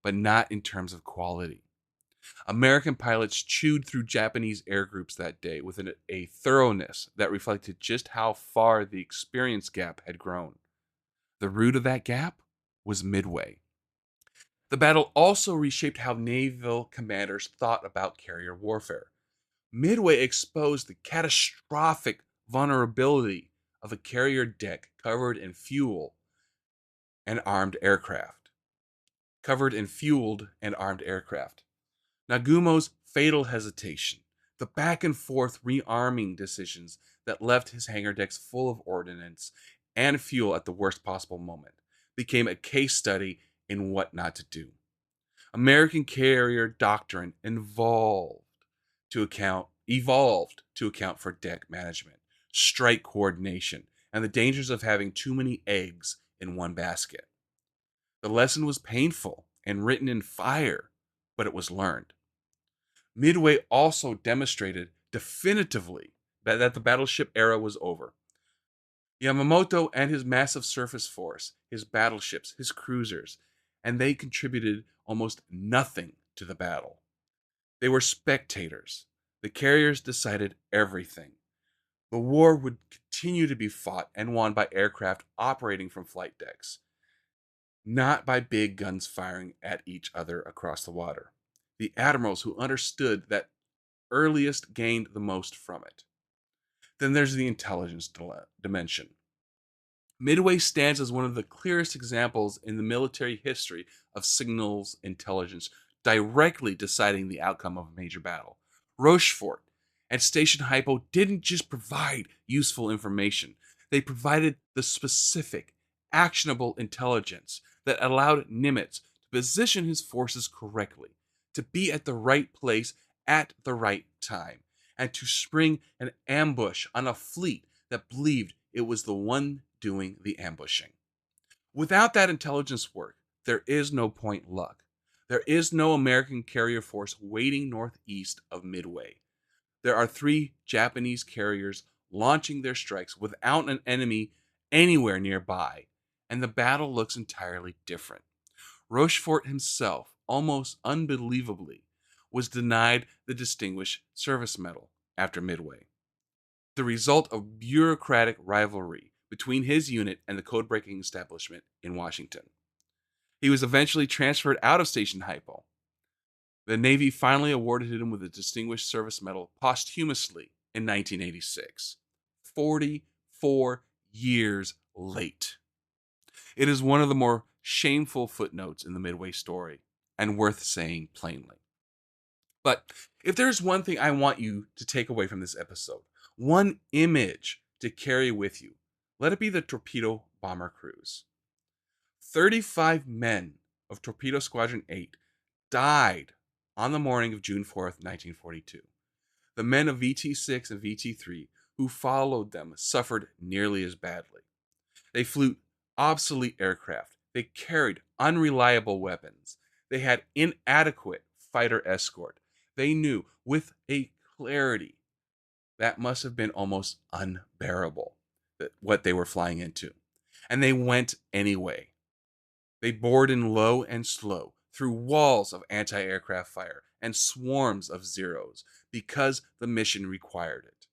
but not in terms of quality. American pilots chewed through Japanese air groups that day with a thoroughness that reflected just how far the experience gap had grown. The root of that gap was Midway. The battle also reshaped how naval commanders thought about carrier warfare. Midway exposed the catastrophic vulnerability of a carrier deck covered in fuel and armed aircraft. Covered in fueled and armed aircraft. Nagumo's fatal hesitation, the back and forth rearming decisions that left his hangar decks full of ordnance and fuel at the worst possible moment, became a case study in what not to do. American carrier doctrine evolved to account for deck management, strike coordination, and the dangers of having too many eggs in one basket. The lesson was painful and written in fire, but it was learned. Midway also demonstrated definitively that the battleship era was over. Yamamoto and his massive surface force, his battleships, his cruisers, and they contributed almost nothing to the battle. They were spectators. The carriers decided everything. The war would continue to be fought and won by aircraft operating from flight decks, not by big guns firing at each other across the water. The admirals who understood that earliest gained the most from it. Then there's the intelligence dimension. Midway stands as one of the clearest examples in the military history of signals intelligence directly deciding the outcome of a major battle. Rochefort and Station Hypo didn't just provide useful information, they provided the specific, actionable intelligence that allowed Nimitz to position his forces correctly, to be at the right place at the right time, and to spring an ambush on a fleet that believed it was the one doing the ambushing. Without that intelligence work, there is no point luck. There is no American carrier force waiting northeast of Midway. There are three Japanese carriers launching their strikes without an enemy anywhere nearby, and the battle looks entirely different. Rochefort himself, almost unbelievably, was denied the Distinguished Service Medal after Midway, the result of bureaucratic rivalry between his unit and the code breaking establishment in Washington. He was eventually transferred out of Station Hypo. The Navy finally awarded him with the Distinguished Service Medal posthumously in 1986, 44 years late. It is one of the more shameful footnotes in the Midway story, and worth saying plainly. But if there's one thing I want you to take away from this episode, one image to carry with you, let it be the torpedo bomber crews. 35 men of Torpedo Squadron 8 died on the morning of June 4th, 1942. The men of VT6 and VT3 who followed them suffered nearly as badly. They flew obsolete aircraft. They carried unreliable weapons. They had inadequate fighter escort. They knew with a clarity that must have been almost unbearable what they were flying into. And they went anyway. They bored in low and slow through walls of anti-aircraft fire and swarms of Zeros because the mission required it,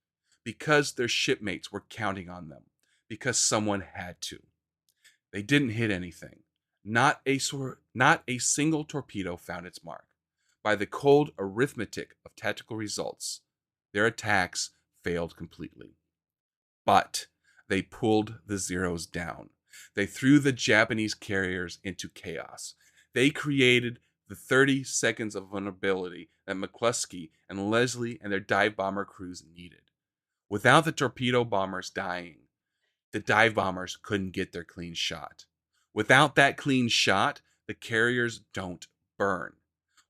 because their shipmates were counting on them, because someone had to. They didn't hit anything. Not a single torpedo found its mark. By the cold arithmetic of tactical results, their attacks failed completely. But they pulled the Zeros down. They threw the Japanese carriers into chaos. They created the 30 seconds of vulnerability that McCluskey and Leslie and their dive bomber crews needed. Without the torpedo bombers dying, the dive bombers couldn't get their clean shot. Without that clean shot, the carriers don't burn.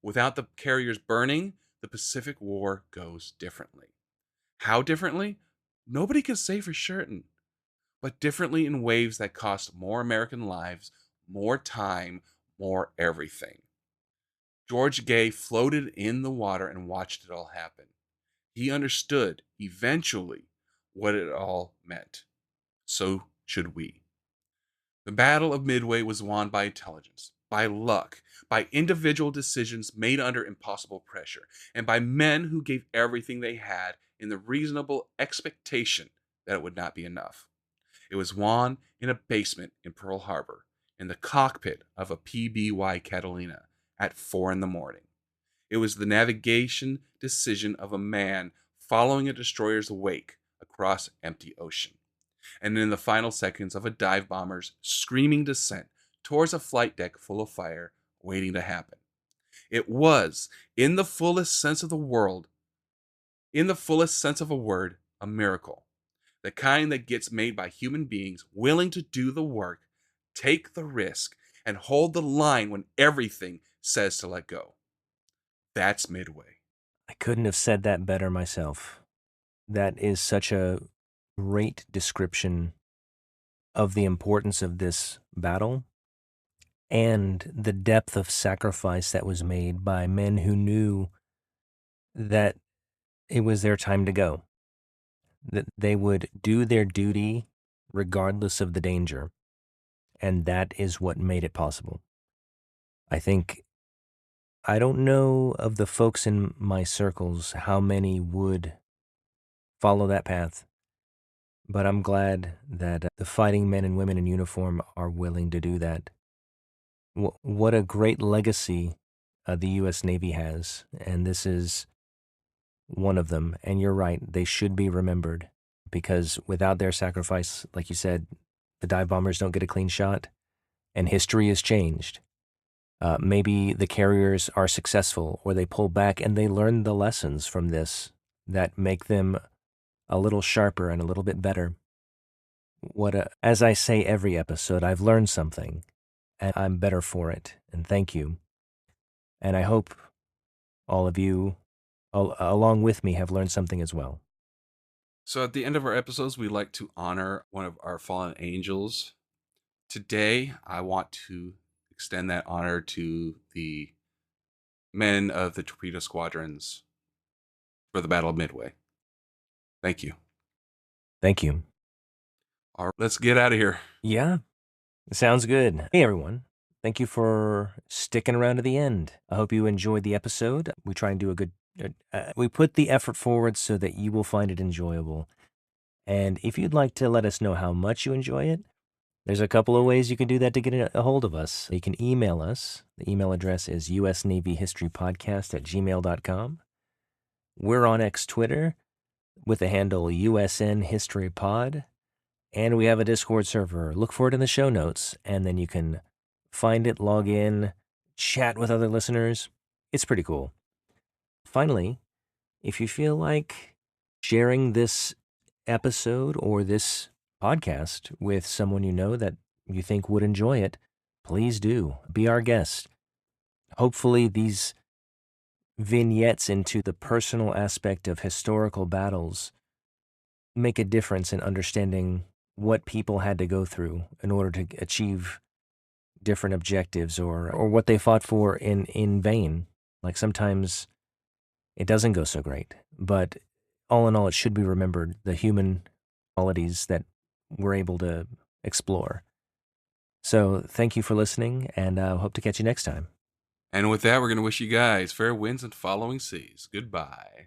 Without the carriers burning, the Pacific War goes differently. How differently? Nobody can say for certain, but differently in waves that cost more American lives, more time, more everything. George Gay floated in the water and watched it all happen. He understood, eventually, what it all meant. So should we. The Battle of Midway was won by intelligence, by luck, by individual decisions made under impossible pressure, and by men who gave everything they had in the reasonable expectation that it would not be enough. It was won in a basement in Pearl Harbor, in the cockpit of a PBY Catalina at 4 in the morning. It was the navigation decision of a man following a destroyer's wake across empty ocean, and in the final seconds of a dive bomber's screaming descent towards a flight deck full of fire waiting to happen. It was, in the fullest sense of the word, a miracle. The kind that gets made by human beings willing to do the work, take the risk, and hold the line when everything says to let go. That's Midway. I couldn't have said that better myself. That is such a great description of the importance of this battle and the depth of sacrifice that was made by men who knew that it was their time to go, that they would do their duty regardless of the danger. And that is what made it possible. I don't know of the folks in my circles how many would follow that path, but I'm glad that the fighting men and women in uniform are willing to do that. What a great legacy the U.S. Navy has, and this is one of them. And you're right, they should be remembered, because without their sacrifice, like you said, the dive bombers don't get a clean shot, and history is changed. Maybe the carriers are successful, or they pull back and they learn the lessons from this that make them a little sharper and a little bit better. As I say every episode, I've learned something, and I'm better for it. And thank you. And I hope all of you, along with me, have learned something as well. So at the end of our episodes, we like to honor one of our fallen angels. Today, I want to extend that honor to the men of the torpedo squadrons for the Battle of Midway. Thank you. Thank you. All right, let's get out of here. Yeah, sounds good. Hey, everyone. Thank you for sticking around to the end. I hope you enjoyed the episode. We try and do a good, we put the effort forward so that you will find it enjoyable. And if you'd like to let us know how much you enjoy it, there's a couple of ways you can do that to get a hold of us. You can email us. The email address is usnavyhistorypodcast@gmail.com. We're on X Twitter with the handle USNHistoryPod. And we have a Discord server. Look for it in the show notes, and then you can find it, log in, chat with other listeners. It's pretty cool. Finally, if you feel like sharing this episode or this podcast with someone you know that you think would enjoy it, please do. Be our guest. Hopefully, these vignettes into the personal aspect of historical battles make a difference in understanding what people had to go through in order to achieve different objectives or what they fought for in vain. Like sometimes it doesn't go so great, but all in all, it should be remembered the human qualities that we're able to explore. So thank you for listening, and I hope to catch you next time. And with that, we're going to wish you guys fair winds and following seas. Goodbye.